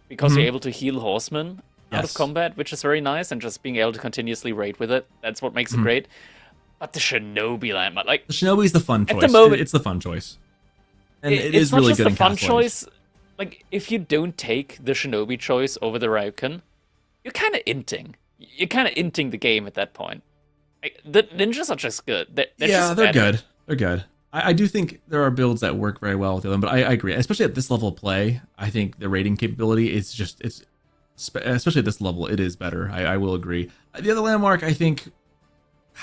because you're able to heal horsemen out of Yes. combat, which is very nice, and just being able to continuously raid with it. That's what makes it great. But the shinobi landmark, like The Shinobi's the fun at the choice. moment, It's the fun choice. And it it's is not really just good the in fun Cast Legs. choice. Like if you don't take the shinobi choice over the Ryukin, you're kind of inting. You're kind of inting the game at that point. Like, the ninjas are just good. They're Yeah, just they're better. good. They're good. I do think there are builds that work very well with them, but I agree. Especially at this level of play, I think the rating capability is just, especially at this level, it is better. I will agree. The other landmark, I think,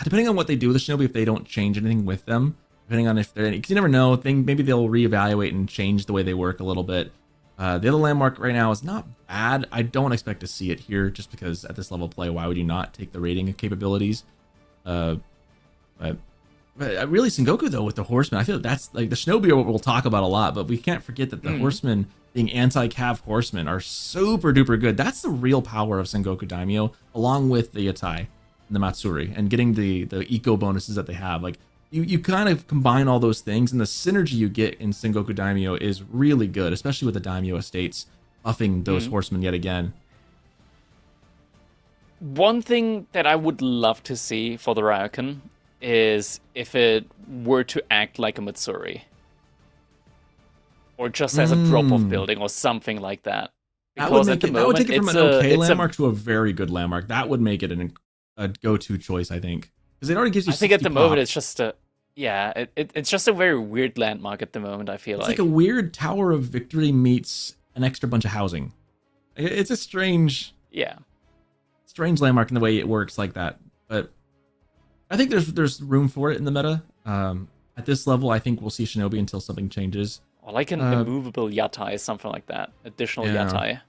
depending on what they do with the Shinobi, if they don't change anything with them, depending on if they're, because you never know, maybe they'll reevaluate and change the way they work a little bit. The other landmark right now is not bad. I don't expect to see it here just because at this level of play, why would you not take the rating capabilities? Uh, but, really, Sengoku, though, with the Horsemen, I feel like that's like the Shinobi we'll talk about a lot, but we can't forget that the Horsemen being anti-cav Horsemen are super duper good. That's the real power of Sengoku Daimyo, along with the Yatai and the Matsuri, and getting the eco bonuses that they have. Like, you kind of combine all those things, and the synergy you get in Sengoku Daimyo is really good, especially with the Daimyo estates buffing those horsemen yet again. One thing that I would love to see for the Ryukin is if it were to act like a Matsuri. Or just as a drop-off building or something like that. That would Because at make the it. That would moment, take it from it's an okay it's a landmark to a very good landmark. That would make it a go-to choice, I think, because it already gives you. I think at 60 the moment pop. it's just a yeah, it's just a very weird landmark at the moment, I feel It's like. like a weird Tower of Victory meets an extra bunch of housing. It's a strange Yeah. landmark in the way it works like that. But I think there's room for it in the meta. At this level, I think we'll see Shinobi until something changes. Or like an immovable yatai, something like that. Additional Yeah. yatai.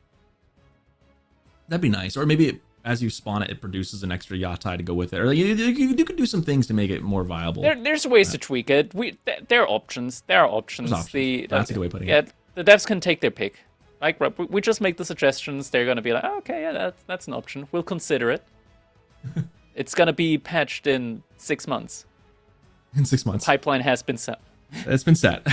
That'd be nice. Or maybe as you spawn it, it produces an extra yatai to go with it. Or you can do some things to make it more viable. There's ways to tweak it. There are options. There are options. There's options. That's a good way of putting yeah, it. the devs can take their pick. Like we just make the suggestions. They're gonna be like, oh, okay, yeah, that's an option. We'll consider it. It's gonna be patched in 6 months. In 6 months. Pipeline has been set. It's been set.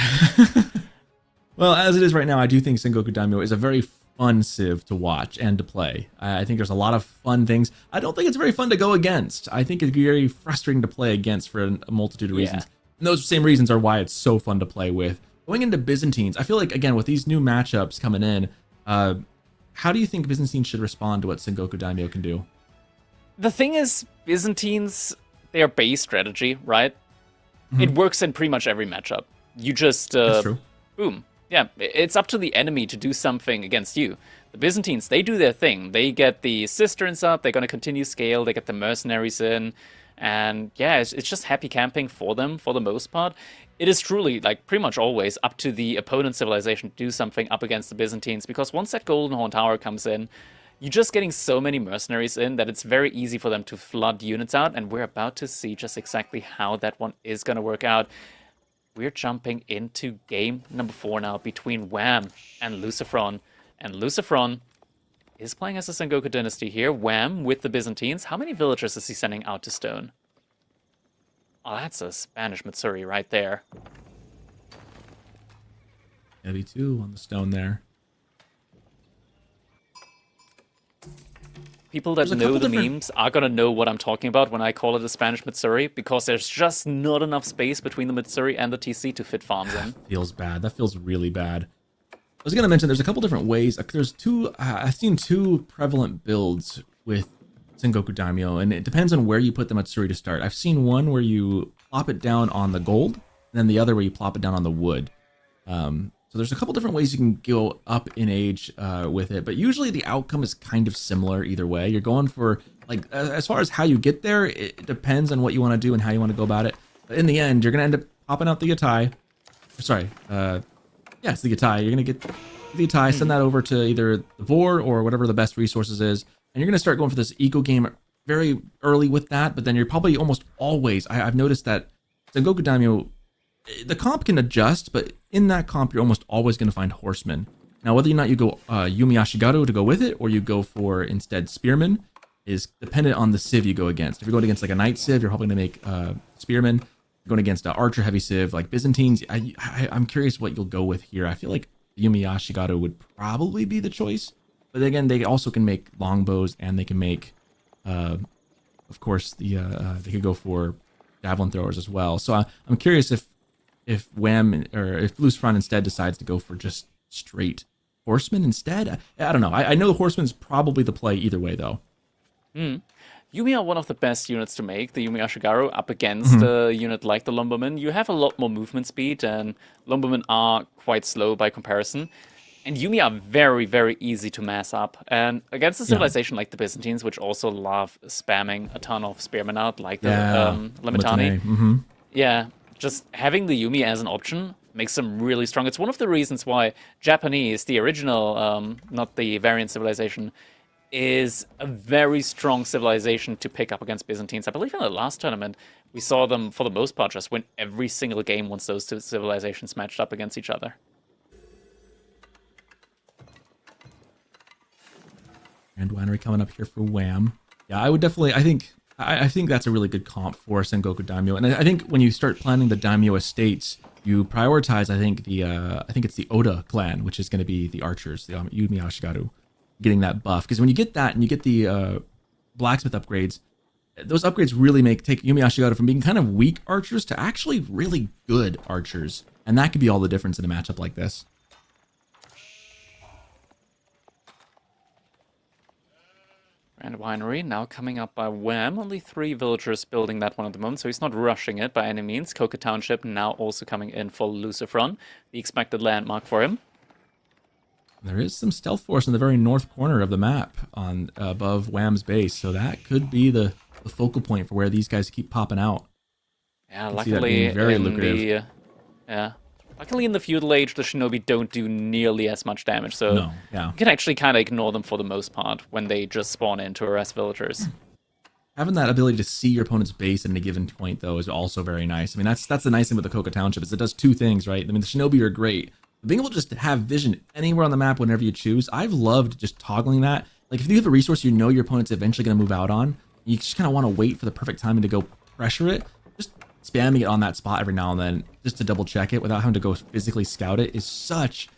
Well, as it is right now, I do think Sengoku Daimyo is a very fun civ to watch and to play. I think there's a lot of fun things. I don't think it's very fun to go against. I think it'd be very frustrating to play against for a multitude of reasons. And those same reasons are why it's so fun to play with. Going into Byzantines, I feel like, again, with these new matchups coming in, how do you think Byzantines should respond to what Sengoku Daimyo can do? The thing is, Byzantines, their base strategy, right? It works in pretty much every matchup. You just That's true. boom. Yeah, it's up to the enemy to do something against you. The Byzantines, they do their thing. They get the cisterns up, they're going to continue scale, they get the mercenaries in, and yeah, it's just happy camping for them for the most part. It is truly, like, pretty much always up to the opponent civilization to do something up against the Byzantines, because once that Golden Horn Tower comes in, you're just getting so many mercenaries in that it's very easy for them to flood units out, and we're about to see just exactly how that one is going to work out. We're jumping into game number 4 now between Wham and LucifroN. And LucifroN is playing as a Sengoku Dynasty here. Wham with the Byzantines. How many villagers is he sending out to stone? Oh, that's a Spanish Matsuri right there. Heavy 2 on the stone there. People that There's a know couple the different- memes are gonna know what I'm talking about when I call it a Spanish Matsuri, because there's just not enough space between the Matsuri and the TC to fit farms in. Feels bad. That feels really bad. was going to mention there's a couple different ways. There's two. I've seen two prevalent builds with Sengoku Daimyo, and it depends on where you put the Matsuri to start. I've seen one where you plop it down on the gold, and then the other where you plop it down on the wood. So there's a couple different ways you can go up in age with it, but usually the outcome is kind of similar either way. You're going for, like, as far as how you get there, it depends on what you want to do and how you want to go about it. But in the end, you're going to end up popping out the Yatai. Sorry, yeah, it's the Yatai. You're going to get the Yatai, send that over to either the Vor or whatever the best resources is, and you're going to start going for this eco game very early with that, but then you're probably almost always, I've noticed that Sengoku Daimyo, the comp can adjust, but in that comp, you're almost always going to find horsemen. Now, whether or not you go Yumi Ashigaru to go with it, or you go for instead spearmen, is dependent on the civ you go against. If you're going against like a knight civ, you're probably going to make spearmen. If you're going against an archer heavy civ like Byzantines, I'm curious what you'll go with here. I feel like Yumi Ashigaru would probably be the choice, but again, they also can make longbows, and they can make, of course, they could go for javelin throwers as well. So I'm curious if Wham or if LucifroN instead decides to go for just straight horsemen instead. I don't know. I know horsemen's probably the play either way, though. Yumi are one of the best units to make, the Yumi Ashigaru, up against a unit like the Lumbermen. You have a lot more movement speed, and Lumbermen are quite slow by comparison. And Yumi are very, very easy to mass up. And against a civilization like the Byzantines, which also love spamming a ton of spearmen out, like the Limitani. Yeah, just having the Yumi as an option makes them really strong. It's one of the reasons why Japanese, the original, not the variant civilization, is a very strong civilization to pick up against Byzantines. I believe in the last tournament, we saw them, for the most part, just win every single game once those two civilizations matched up against each other. And Winery coming up here for Wham. Yeah, I would definitely, I think that's a really good comp for Sengoku Daimyo. And I think when you start planning the Daimyo estates, you prioritize, I think it's the Oda clan, which is going to be the archers, the Yumi Ashigaru, getting that buff. Because when you get that and you get the blacksmith upgrades, those upgrades really take Yumi Ashigaru from being kind of weak archers to actually really good archers. And that could be all the difference in a matchup like this. Grand Winery now coming up by Wham. Only 3 villagers building that one at the moment, so he's not rushing it by any means. Coca Township now also coming in for LucifroN, the expected landmark for him. There is some stealth force in the very north corner of the map on above Wham's base, so that could be the focal point for where these guys keep popping out. Yeah, luckily very lucrative. Luckily in the Feudal Age, the Shinobi don't do nearly as much damage, so you can actually kind of ignore them for the most part when they just spawn in to harass villagers. Having that ability to see your opponent's base at any given point, though, is also very nice. I mean, that's the nice thing with the Coca Township, is it does 2 things, right? I mean, the Shinobi are great. But being able to just have vision anywhere on the map whenever you choose, I've loved just toggling that. Like, if you have a resource you know your opponent's eventually going to move out on, you just kind of want to wait for the perfect timing to go pressure it. Just spamming it on that spot every now and then, just to double check it without having to go physically scout it, is such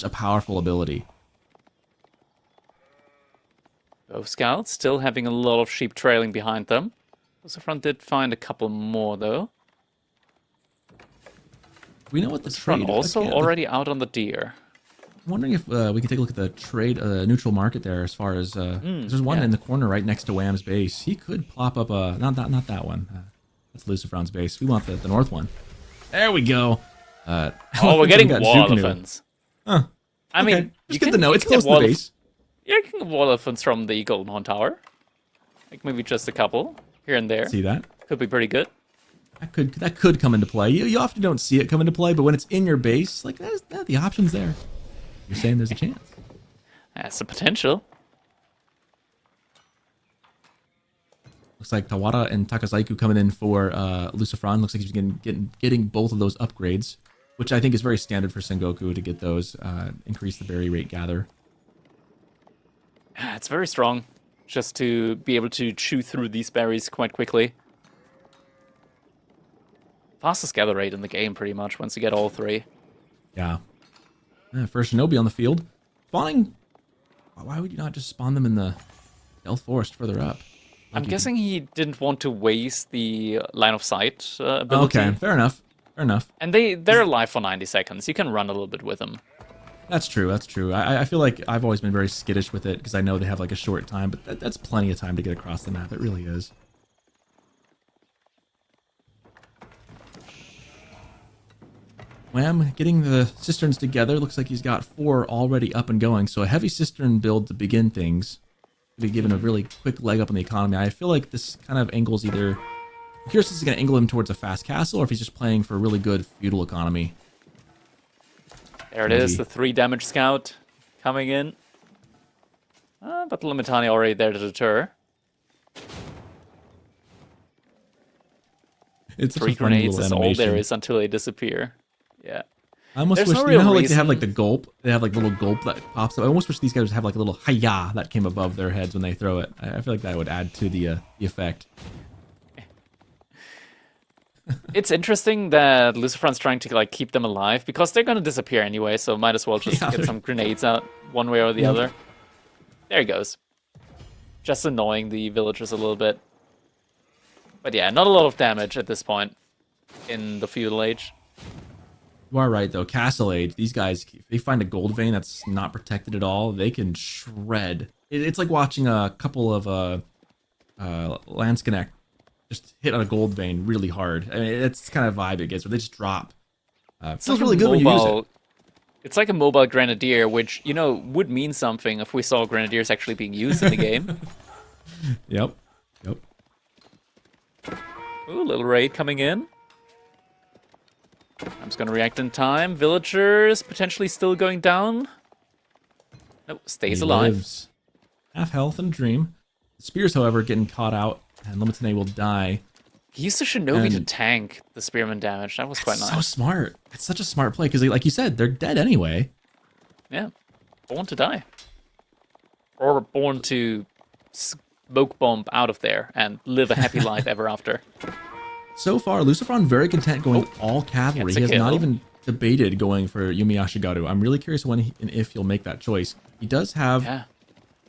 a powerful ability. Both scouts still having a lot of sheep trailing behind them. LucifroN did find a couple more, though. We know what the trade also already out on the deer. I'm wondering if we can take a look at the trade neutral market there, as far as there's one in the corner right next to Wham's base. He could plop up a not that one. That's LucifroN's base. We want the north one. There we go. We're getting wall elephants. Huh. I mean, just get the note. It's close to the base. Yeah, you can get wall elephants from the Golden Horn Tower. Like maybe just a couple here and there. See that? Could be pretty good. That could come into play. You often don't see it come into play, but when it's in your base, like the option's there. You're saying there's a chance. That's the potential. Looks like Tawara and Takazaiku coming in for LucifroN. Looks like he's getting both of those upgrades, which I think is very standard for Sengoku to get those, increase the berry rate gather. It's very strong, just to be able to chew through these berries quite quickly. Fastest gather rate in the game, pretty much, once you get all 3. Yeah. First Shinobi on the field. Spawning... Why would you not just spawn them in the Stealth Forest further up? I'm guessing he didn't want to waste the line of sight ability. Okay, fair enough. And they're alive for 90 seconds. You can run a little bit with them. That's true. That's true. I feel like I've always been very skittish with it because I know they have like a short time, but that's plenty of time to get across the map. It really is. Wham, getting the cisterns together. Looks like he's got 4 already up and going. So a heavy cistern build to begin things. To be given a really quick leg up on the economy. I feel like this kind of angles either... I'm curious if this is going to angle him towards a fast castle or if he's just playing for a really good feudal economy. There it is, the 3 damage scout coming in. But Limitani already there to deter. It's 3 grenades is all there is until they disappear. Yeah. I almost There's wish, no you know how real like they have like reason- the gulp? They have like little gulp that pops up. I almost wish these guys have like a little hi-ya that came above their heads when they throw it. I feel like that would add to the effect. It's interesting that LucifroN's trying to like keep them alive because they're gonna disappear anyway, so might as well just Yeah, get they're- some grenades out one way or the other. There he goes. Just annoying the villagers a little bit. But yeah, not a lot of damage at this point in the feudal age. You are right though. Castle Age, these guys, if they find a gold vein that's not protected at all, they can shred. It's like watching a couple of Landsconnect just hit on a gold vein really hard. I mean, it's kind of vibe it gets where they just drop. It feels really good when you use it. It's like a mobile grenadier, which, you know, would mean something if we saw grenadiers actually being used in the game. Yep. Yep. Ooh, little raid coming in. I'm just gonna react in time. Villagers potentially still going down. Nope, stays He alive. lives. Half health and dream. Spears, however, getting caught out, and Limitane will die. He used the shinobi to And- tank the spearman damage. That was quite That's nice. so smart. It's such a smart play because, like you said, they're dead anyway. Yeah, born to die, or born to smoke bomb out of there and live a happy life ever after. So far, LucifroN very content going all cavalry. gets He a has not kill. even debated going for Yumi Ashigaru. I'm really curious when and if he'll make that choice. He does have, Yeah,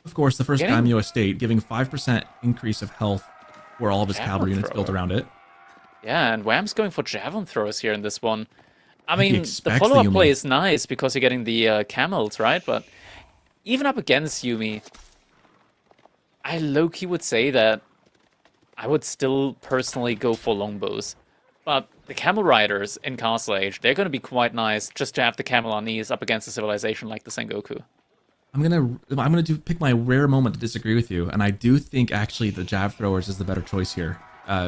of course, the first Getting- Daimyo estate, giving 5% increase of health for all of his Javelin cavalry units built thrower. around it. yeah, and Wham's going for javelin throwers here in this one. I think he mean, the expects the follow-up Yumi. play is nice because you're getting the camels, right? But even up against Yumi, I low-key would say that I would still personally go for longbows. But the camel riders in Castle Age, they're going to be quite nice just to have the camel on knees up against a civilization like the Sengoku. I'm gonna pick my rare moment to disagree with you, and I do think actually the jav throwers is the better choice here,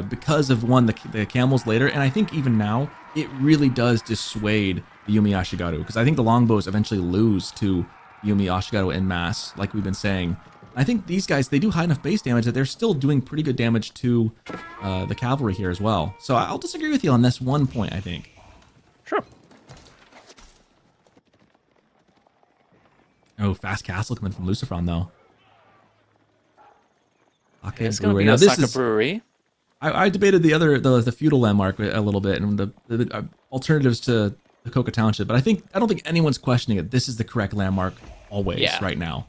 because of one the camels later, and I think even now it really does dissuade the Yumi Ashigaru, because I think the longbows eventually lose to Yumi Ashigaru en masse, like we've been saying. I think these guys, they do high enough base damage that they're still doing pretty good damage to the cavalry here as well. So I'll disagree with you on this one point, I think. Sure. Oh, fast castle coming from LucifroN though. Okay, It's going to brewery. be Now a this Saka is, brewery. I debated the feudal landmark a little bit and the alternatives to the Coca Township, but I don't think anyone's questioning it. This is the correct landmark always Yeah. right now.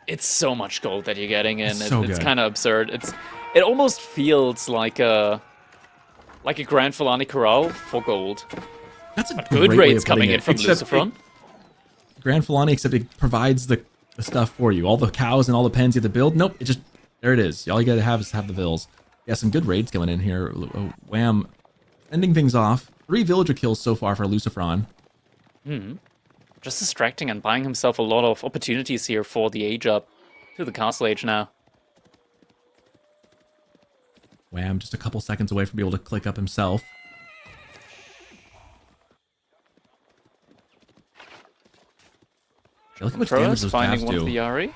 It's so much gold that you're getting in. It's so It's good. kind of absurd. It almost feels like a Grand Filani Corral for gold. That's a Good great way raids of putting coming in it, from except LucifroN. Grand Filani, except it provides the stuff for you. All the cows and all the pens you have to build. Nope, it just there it is. All you gotta have is have the vills. Yeah, some good raids coming in here. Wham, ending things off. 3 villager kills so far for LucifroN. Just distracting and buying himself a lot of opportunities here for the age up to the Castle Age now. Wham, just a couple seconds away from being able to click up himself. Look how much damage Pros those finding calves one of do. the Yari.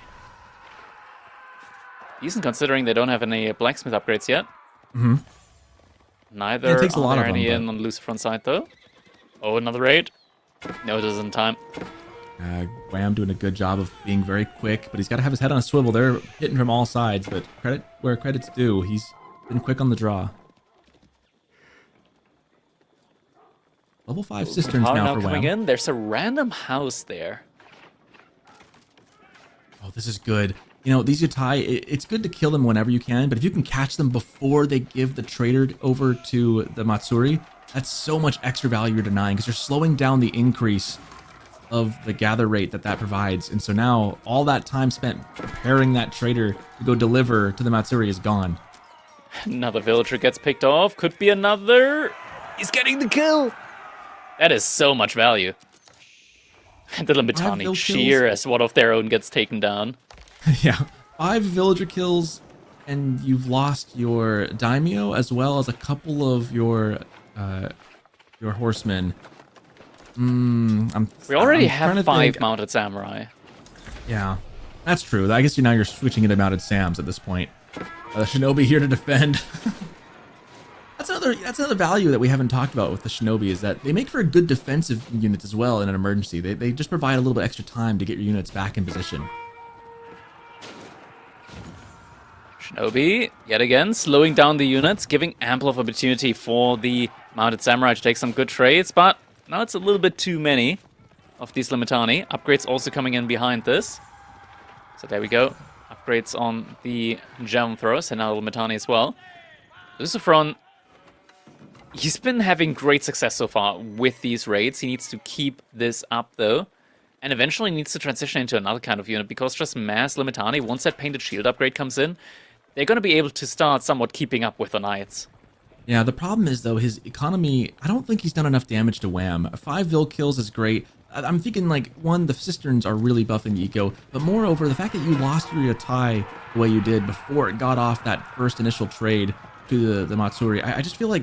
Decent considering they don't have any blacksmith upgrades yet. Mhm. Neither Yeah, it takes a are lot there of any them, in on the LucifroN side though. Oh, another raid. No, it isn't time. Wham doing a good job of being very quick, but he's got to have his head on a swivel. They're hitting from all sides, but credit where credit's due. He's been quick on the draw. Level 5 cisterns Power now for coming Wham. in. There's a random house there. Oh, this is good. You know, these Yutai, it's good to kill them whenever you can, but if you can catch them before they give the trader over to the Matsuri, that's so much extra value you're denying because you're slowing down the increase of the gather rate that provides. And so now all that time spent preparing that trader to go deliver to the Matsuri is gone. Another villager gets picked off. Could be another. He's getting the kill. That is so much value. And the Limitani cheer as one of their own gets taken down. Yeah, 5 villager kills, and you've lost your daimyo as well as a couple of your horsemen. We already have 5 mounted samurai. Yeah, that's true. I guess you're switching into mounted sams at this point. Shinobi here to defend. That's another value that we haven't talked about with the Shinobi, is that they make for a good defensive unit as well in an emergency. They just provide a little bit extra time to get your units back in position. Shinobi, yet again, slowing down the units, giving ample of opportunity for the mounted samurai to take some good trades, but now it's a little bit too many of these Limitani. Upgrades also coming in behind this. So there we go. Upgrades on the gem throwers and now Limitani as well. LucifroN, he's been having great success so far with these raids. He needs to keep this up though, and eventually needs to transition into another kind of unit, because just mass Limitani, once that painted shield upgrade comes in, they're going to be able to start somewhat keeping up with the knights. Yeah, the problem is though, his economy, I don't think he's done enough damage to wham. 5 vil kills is great. I'm thinking like, one, the cisterns are really buffing the eco, but moreover, the fact that you lost your Yatai the way you did before it got off that first initial trade to the Matsuri, I just feel like,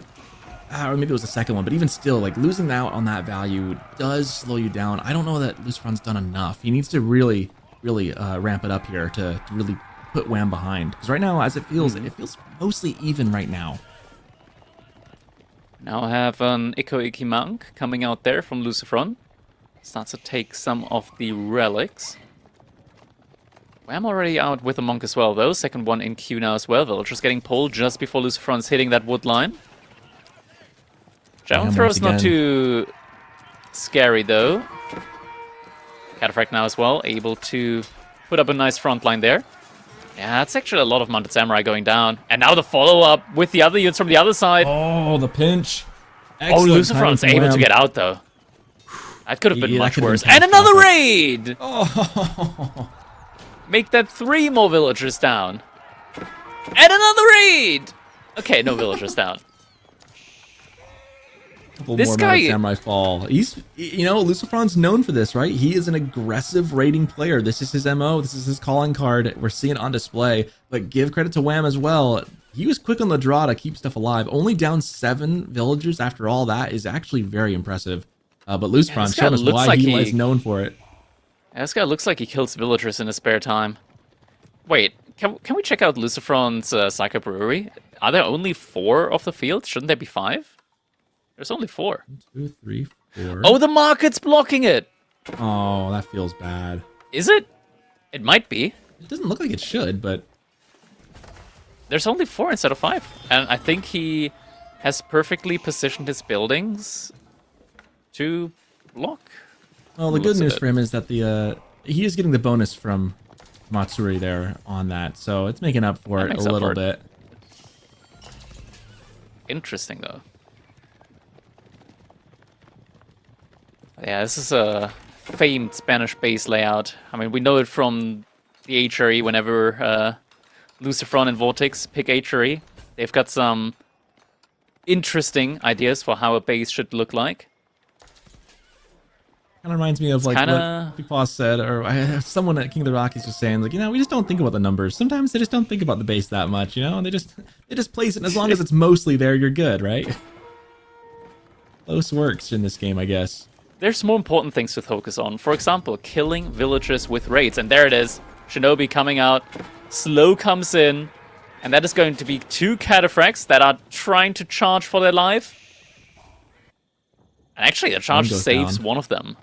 or maybe it was the second one, but even still, like, losing out on that value does slow you down. I don't know that LucifroN's done enough. He needs to really ramp it up here to really put wham behind. Because right now, as it feels mostly even right now. Now I have an Iko Monk coming out there from LucifroN. Starts to take some of the relics. Wham already out with a monk as well, though. Second one in queue now as well. Villagers getting pulled just before LucifroN's hitting that wood line. Javelin throw's not too scary, though. Cataphract now as well, able to put up a nice front line there. Yeah, it's actually a lot of mounted samurai going down. And now the follow-up with the other units from the other side. Oh, the pinch. Excellent. Oh, LucifroN's able to get out, though. That could have been much worse. And another raid! Oh. Make that 3 more villagers down. And another raid! Okay, no villagers down. This guy, samurai fall. He's, LucifroN's known for this, right? He is an aggressive raiding player. This is his MO. This is his calling card. We're seeing it on display. But give credit to Wham as well. He was quick on the draw to keep stuff alive. Only down 7 villagers after all that is actually very impressive. But LucifroN showed us why he is known for it. Yeah, this guy looks like he kills villagers in his spare time. Wait, can we check out LucifroN's Psycho Brewery? Are there only 4 of the fields? Shouldn't there be 5? There's only 4. 1, 2, 3, 4. Oh, the market's blocking it! Oh, that feels bad. Is it? It might be. It doesn't look like it should, but... There's only 4 instead of 5. And I think he has perfectly positioned his buildings to block. Well, the good news for him is that he is getting the bonus from Matsuri there on that, so it's making up for it a little bit. Interesting, though. Yeah, this is a famed Spanish base layout. I mean, we know it from the HRE whenever LucifroN and Vortex pick HRE. They've got some interesting ideas for how a base should look like. Kind of reminds me of like what Big said, or someone at King of the Rockies was saying, like, we just don't think about the numbers. Sometimes they just don't think about the base that much, and they just place it, and as long as it's mostly there, you're good, right? Close works in this game, I guess. There's more important things to focus on. For example, killing villagers with raids, and there it is. Shinobi coming out, slow comes in, and that is going to be 2 cataphracts that are trying to charge for their life. And actually, the charge saves one of them.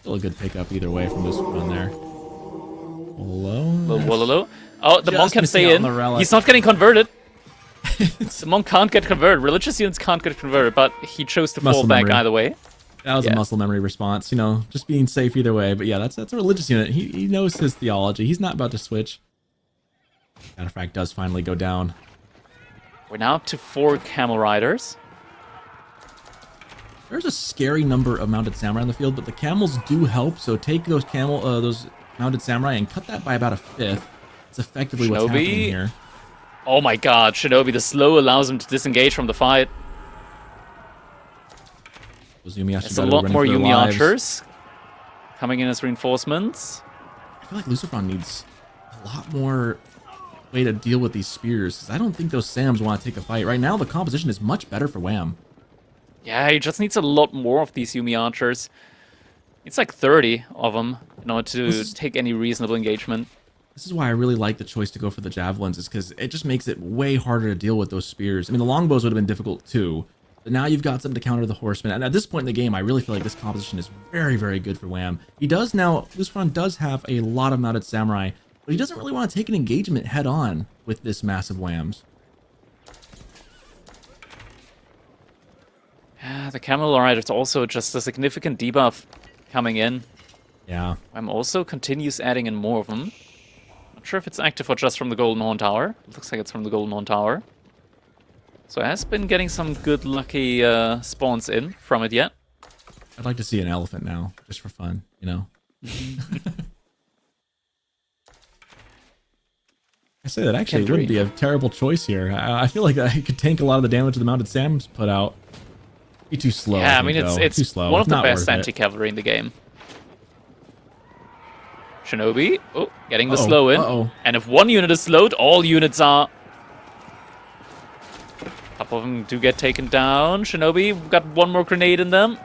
Still a good pickup either way from this one there. Hello. Oh, the monk can stay in. He's not getting converted. The monk can't get converted. Religious units can't get converted, but he chose to fall back either way. That was a muscle memory response, just being safe either way. But yeah, that's a religious unit. He knows his theology. He's not about to switch. Cataphract does finally go down. We're now up to 4 camel riders. There's a scary number of mounted samurai on the field, but the camels do help. So take those those mounted samurai and cut that by about a fifth. It's effectively what's happening here. Oh my god, Shinobi, the slow allows him to disengage from the fight. There's a lot more Yumi archers coming in as reinforcements. I feel like LucifroN needs a lot more way to deal with these spears, because I don't think those Sams want to take the fight. Right now, the composition is much better for Wham. Yeah, he just needs a lot more of these Yumi archers. It's like 30 of them in order to take any reasonable engagement. This is why I really like the choice to go for the javelins, is because it just makes it way harder to deal with those spears. I mean, the longbows would have been difficult too, but now you've got something to counter the horsemen. And at this point in the game, I really feel like this composition is very, very good for Wham. He does now, LucifroN does have a lot of mounted samurai, but he doesn't really want to take an engagement head on with this massive Whams. Yeah, the camel riders also just a significant debuff coming in. Yeah. Wham also continues adding in more of them. Not sure if it's active or just from the Golden Horn Tower. It looks like it's from the Golden Horn Tower. So it has been getting some good lucky spawns in from it yet. I'd like to see an elephant now, just for fun, you know? I say that actually it wouldn't be a terrible choice here. I feel like I could tank a lot of the damage the mounted Sams put out. Be too slow. Yeah, I mean, it's too slow. one of the best anti-cavalry in the game. Shinobi, oh, getting the slow in. And if one unit is slowed, all units are. A couple of them do get taken down. Shinobi, we've got one more grenade in them.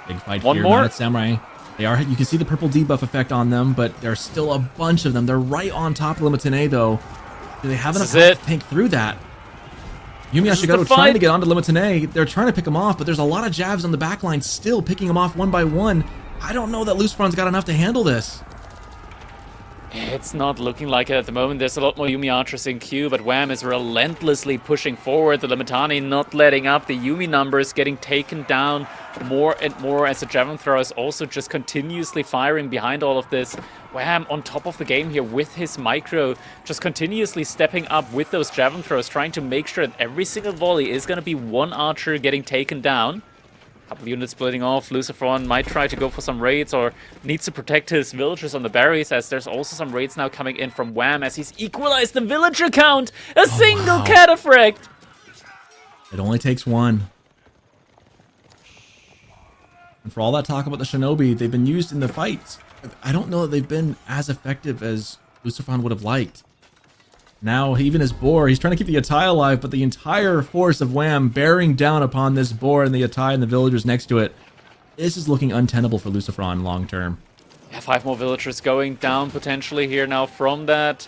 Big fight here. Mounted samurai. They are. You can see the purple debuff effect on them, but there's still a bunch of them. They're right on top of Limitane, though. Do they have enough to tank through that? Yumi Ashigaru trying to get onto Limitane. They're trying to pick him off, but there's a lot of jabs on the backline still picking him off one by one. I don't know that LucifroN's got enough to handle this. It's not looking like it at the moment. There's a lot more Yumi archers in queue, but Wham is relentlessly pushing forward. The Limitani not letting up. The Yumi numbers getting taken down more and more as the javelin thrower is also just continuously firing behind all of this. Wham on top of the game here with his micro, just continuously stepping up with those javelin throwers, trying to make sure that every single volley is going to be one archer getting taken down. Couple units splitting off. LucifroN might try to go for some raids or needs to protect his villagers on the berries, as there's also some raids now coming in from Wham as he's equalized the villager count. A single cataphract. It only takes one. And for all that talk about the Shinobi, they've been used in the fights. I don't know that they've been as effective as LucifroN would have liked. Now, even his boar, he's trying to keep the Yatai alive, but the entire force of Wham bearing down upon this boar and the Yatai and the villagers next to it. This is looking untenable for LucifroN long term. Yeah, 5 more villagers going down potentially here now from that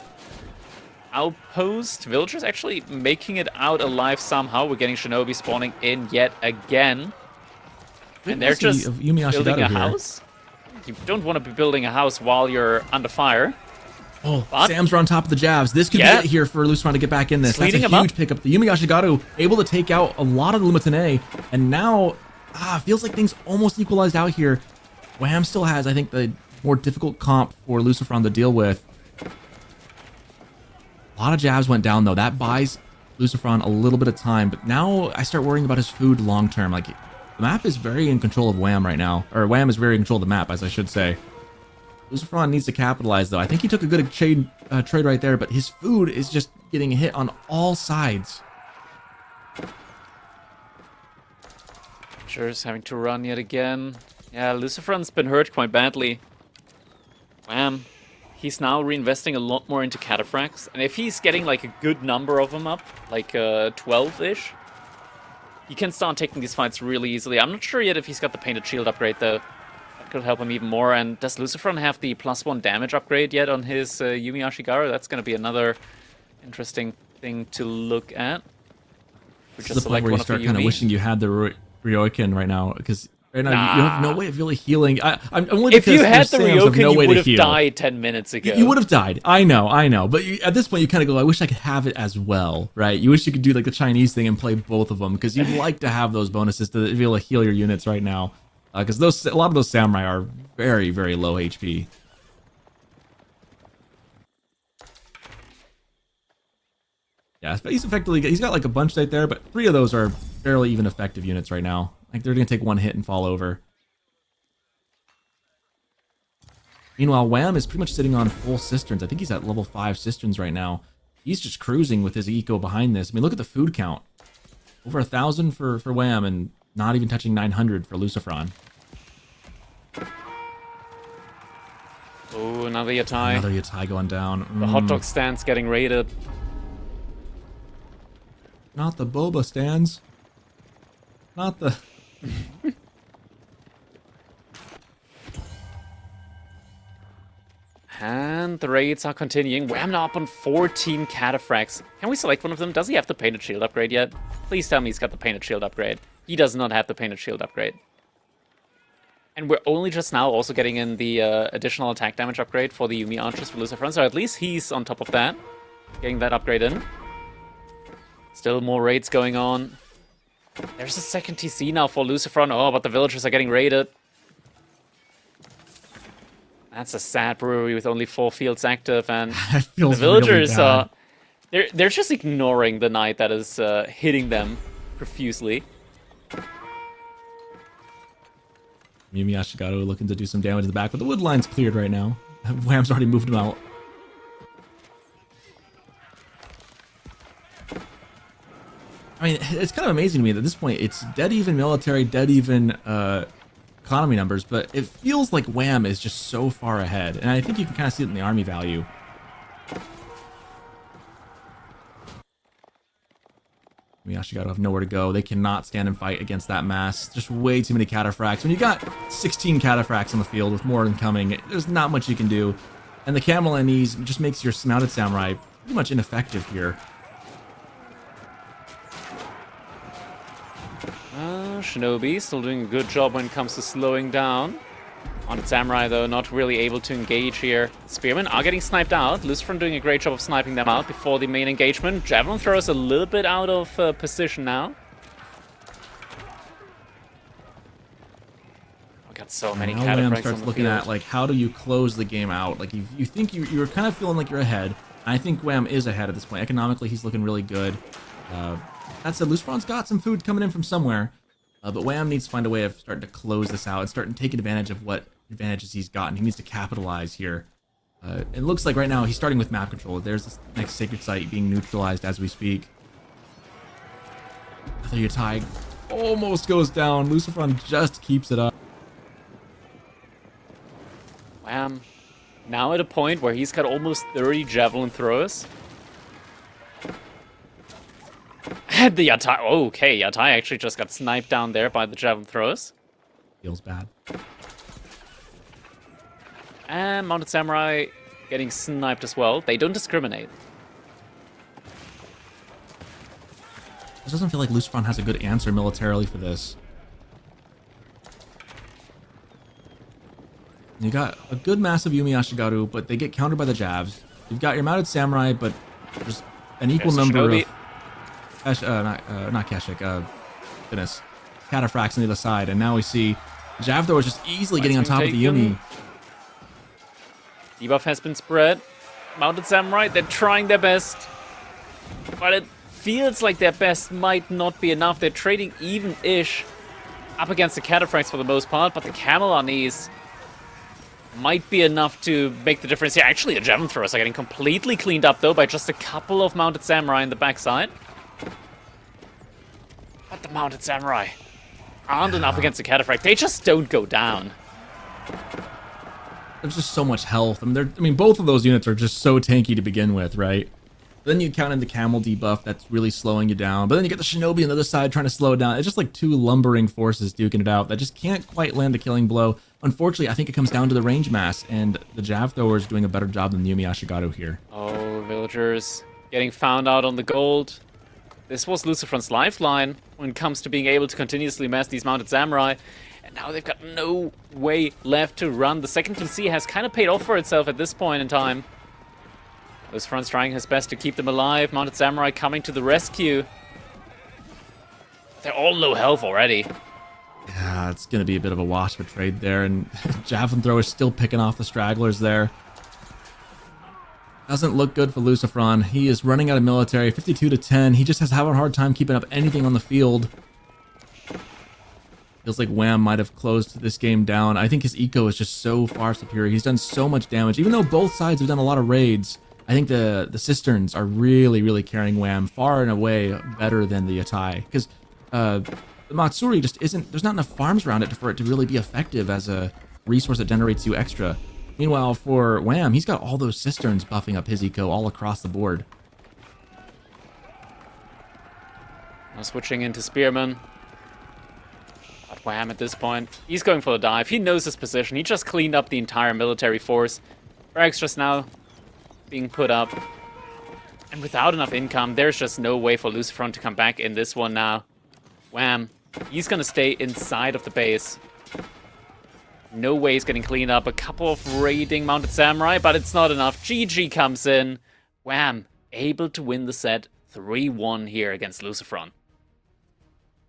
outpost. Villagers actually making it out alive somehow. We're getting Shinobi spawning in yet again. And they're just building a house. You don't want to be building a house while you're under fire. Oh, but Sam's on top of the jabs. This could be it here for LucifroN to get back in this. That's a huge pickup. The Yumi Ashigaru able to take out a lot of the Limitane, and now feels like things almost equalized out here. Wham still has, I think, the more difficult comp for LucifroN to deal with. A lot of jabs went down, though. That buys LucifroN a little bit of time, but now I start worrying about his food long term. Like, the map is very in control of Wham right now, or Wham is very in control of the map, as I should say. LucifroN needs to capitalize, though. I think he took a good trade right there, but his food is just getting hit on all sides. Sure is having to run yet again. Yeah, LucifroN's been hurt quite badly. Wham. He's now reinvesting a lot more into cataphracts, and if he's getting like a good number of them up, like 12-ish, he can start taking these fights really easily. I'm not sure yet if he's got the painted shield upgrade, though. Could help him even more. And does LucifroN have the +1 damage upgrade yet on his Yumi Ashigaru? That's going to be another interesting thing to look at. This is the point where you start kind of wishing you had the Ryokan right now, because right now you have no way of really healing. I'm only if you had the Ryokan, you would have died 10 minutes ago. You would have died. I know. But at this point, you kind of go, I wish I could have it as well, right? You wish you could do like the Chinese thing and play both of them, because you'd like to have those bonuses to be able to heal your units right now. Because a lot of those samurai are very, very low HP. Yeah, but he's got like a bunch right there, but 3 of those are fairly even effective units right now. Like, they're going to take one hit and fall over. Meanwhile, Wham is pretty much sitting on full cisterns. I think he's at level 5 cisterns right now. He's just cruising with his eco behind this. I mean, look at the food count. Over 1,000 for Wham and not even touching 900 for LucifroN. Oh, another Yatai. Another Yatai going down. The hot dog stand's getting raided. Not the boba stands. Not the... And the raids are continuing. Wham now up on 14 cataphracts. Can we select one of them? Does he have the painted shield upgrade yet? Please tell me he's got the painted shield upgrade. He does not have the painted shield upgrade. And we're only just now also getting in the additional attack damage upgrade for the Yumi archers for LucifroN, so at least he's on top of that. Getting that upgrade in. Still more raids going on. There's a second TC now for LucifroN. Oh, but the villagers are getting raided. That's a sad brewery with only 4 fields active, and the villagers really are... They're just ignoring the knight that is hitting them profusely. Yumi Ashigaru looking to do some damage in the back, but the wood line's cleared right now. Wham's already moved him out. I mean, it's kind of amazing to me that at this point it's dead even military, dead even economy numbers, but it feels like Wham is just so far ahead, and I think you can kind of see it in the army value. Ashigaru have nowhere to go. They cannot stand and fight against that mass. Just way too many cataphracts. When you got 16 cataphracts on the field with more than coming, there's not much you can do. And the camel and knees just makes your mounted samurai pretty much ineffective here. Shinobi still doing a good job when it comes to slowing down. Mounted Samurai, though, not really able to engage here. Spearmen are getting sniped out. LucifroN doing a great job of sniping them out before the main engagement. Javelin throws a little bit out of position now. We got so many cataphracts starts on the looking field. at, like, how do you close the game out? Like, you think you're kind of feeling like you're ahead. I think Wham is ahead at this point. Economically, he's looking really good. That said, LucifroN's got some food coming in from somewhere. But Wham needs to find a way of starting to close this out and starting to take advantage of what advantages he's gotten. He needs to capitalize here. It looks like right now he's starting with map control. There's this next sacred site being neutralized as we speak. Another Yatai almost goes down. LucifroN just keeps it up. Wham. Now at a point where he's got almost 30 javelin throws. And the Yatai... Okay, Yatai actually just got sniped down there by the javelin throws. Feels bad. And Mounted Samurai getting sniped as well. They don't discriminate. It doesn't feel like LucifroN has a good answer militarily for this. You got a good massive Yumi Ashigaru, but they get countered by the Javs. You've got your Mounted Samurai, but there's an equal number of... not Keshik, goodness. Cataphracts on the other side, and now we see Jav though is just easily getting on top of the Yumi. Debuff has been spread. Mounted Samurai, they're trying their best. But it feels like their best might not be enough. They're trading even-ish up against the cataphracts for the most part, but the camel on these might be enough to make the difference here. Actually, the javelin throwers are getting completely cleaned up though by just a couple of Mounted Samurai in the backside. But the Mounted Samurai aren't enough against the cataphract. They just don't go down. There's just so much health. I mean, both of those units are just so tanky to begin with, right? Then you count in the camel debuff that's really slowing you down. But then you get the shinobi on the other side trying to slow it down. It's just like two lumbering forces duking it out that just can't quite land the killing blow. Unfortunately, I think it comes down to the range mass, and the Jav thrower is doing a better job than the Yumi Ashigaru here. Oh, villagers getting found out on the gold. This was LucifroN's lifeline when it comes to being able to continuously mass these Mounted Samurai. And now they've got no way left to run. The second TC has kind of paid off for itself at this point in time. LucifroN's trying his best to keep them alive. Mounted Samurai coming to the rescue. They're all low health already. Yeah, it's going to be a bit of a wash for trade there. And Javelin Thrower is still picking off the stragglers there. Doesn't look good for LucifroN. He is running out of military, 52 to 10. He just has having a hard time keeping up anything on the field. Feels like Wham might have closed this game down. I think his eco is just so far superior. He's done so much damage. Even though both sides have done a lot of raids, I think the cisterns are really, really carrying Wham far and away better than the Atai. Because the Matsuri just isn't, there's not enough farms around it for it to really be effective as a resource that generates you extra. Meanwhile, for Wham, he's got all those cisterns buffing up his eco all across the board. Now switching into Spearman. But Wham at this point, he's going for the dive. He knows his position. He just cleaned up the entire military force. Frags just now being put up. And without enough income, there's just no way for LucifroN to come back in this one now. Wham. He's going to stay inside of the base. No way he's getting cleaned up. A couple of raiding mounted samurai, but it's not enough. GG comes in. Wham. Able to win the set 3-1 here against LucifroN.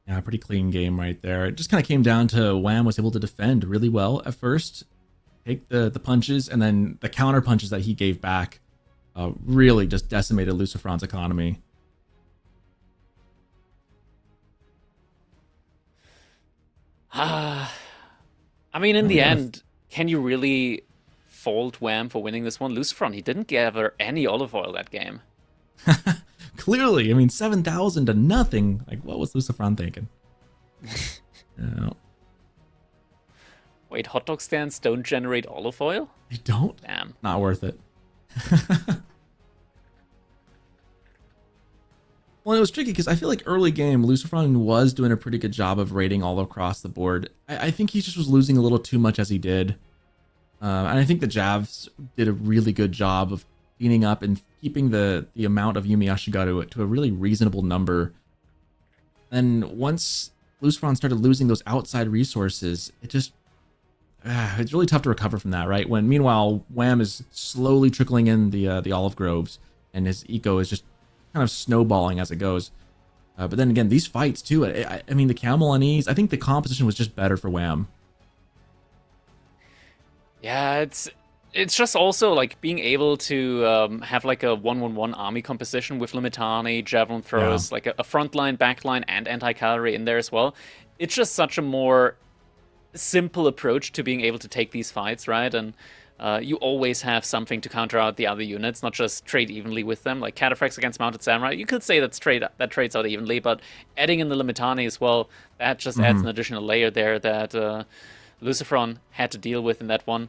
Yeah, pretty clean game right there. It just kind of came down to Wham was able to defend really well at first, take the punches, and then the counter punches that he gave back really just decimated LucifroN's economy. I mean, in the end, can you really fault Wham for winning this one? LucifroN, he didn't gather any olive oil that game. Clearly, I mean, 7,000 to nothing. Like, what was LucifroN thinking? No. Wait, hot dog stands don't generate olive oil? They don't? Damn. Not worth it. Well, it was tricky because I feel like early game, LucifroN was doing a pretty good job of raiding all across the board. I think he just was losing a little too much as he did. And I think the Javs did a really good job of cleaning up and keeping the amount of Yumi Ashigaru to a really reasonable number. And once LucifroN started losing those outside resources, it just... it's really tough to recover from that, right? When meanwhile, Wham is slowly trickling in the olive groves, and his eco is just kind of snowballing as it goes. But then again, these fights too, I mean, the camel unease, I think the composition was just better for Wham. Yeah, it's just also like being able to have like a 1-1-1 army composition with Limitani, javelin throwers, like a frontline, backline, and anti-cavalry in there as well. It's just such a more simple approach to being able to take these fights, right? And you always have something to counter out the other units, not just trade evenly with them. Like Cataphracts against Mounted Samurai, you could say that trades out evenly, but adding in the Limitani as well, that just adds an additional layer there that LucifroN had to deal with in that one.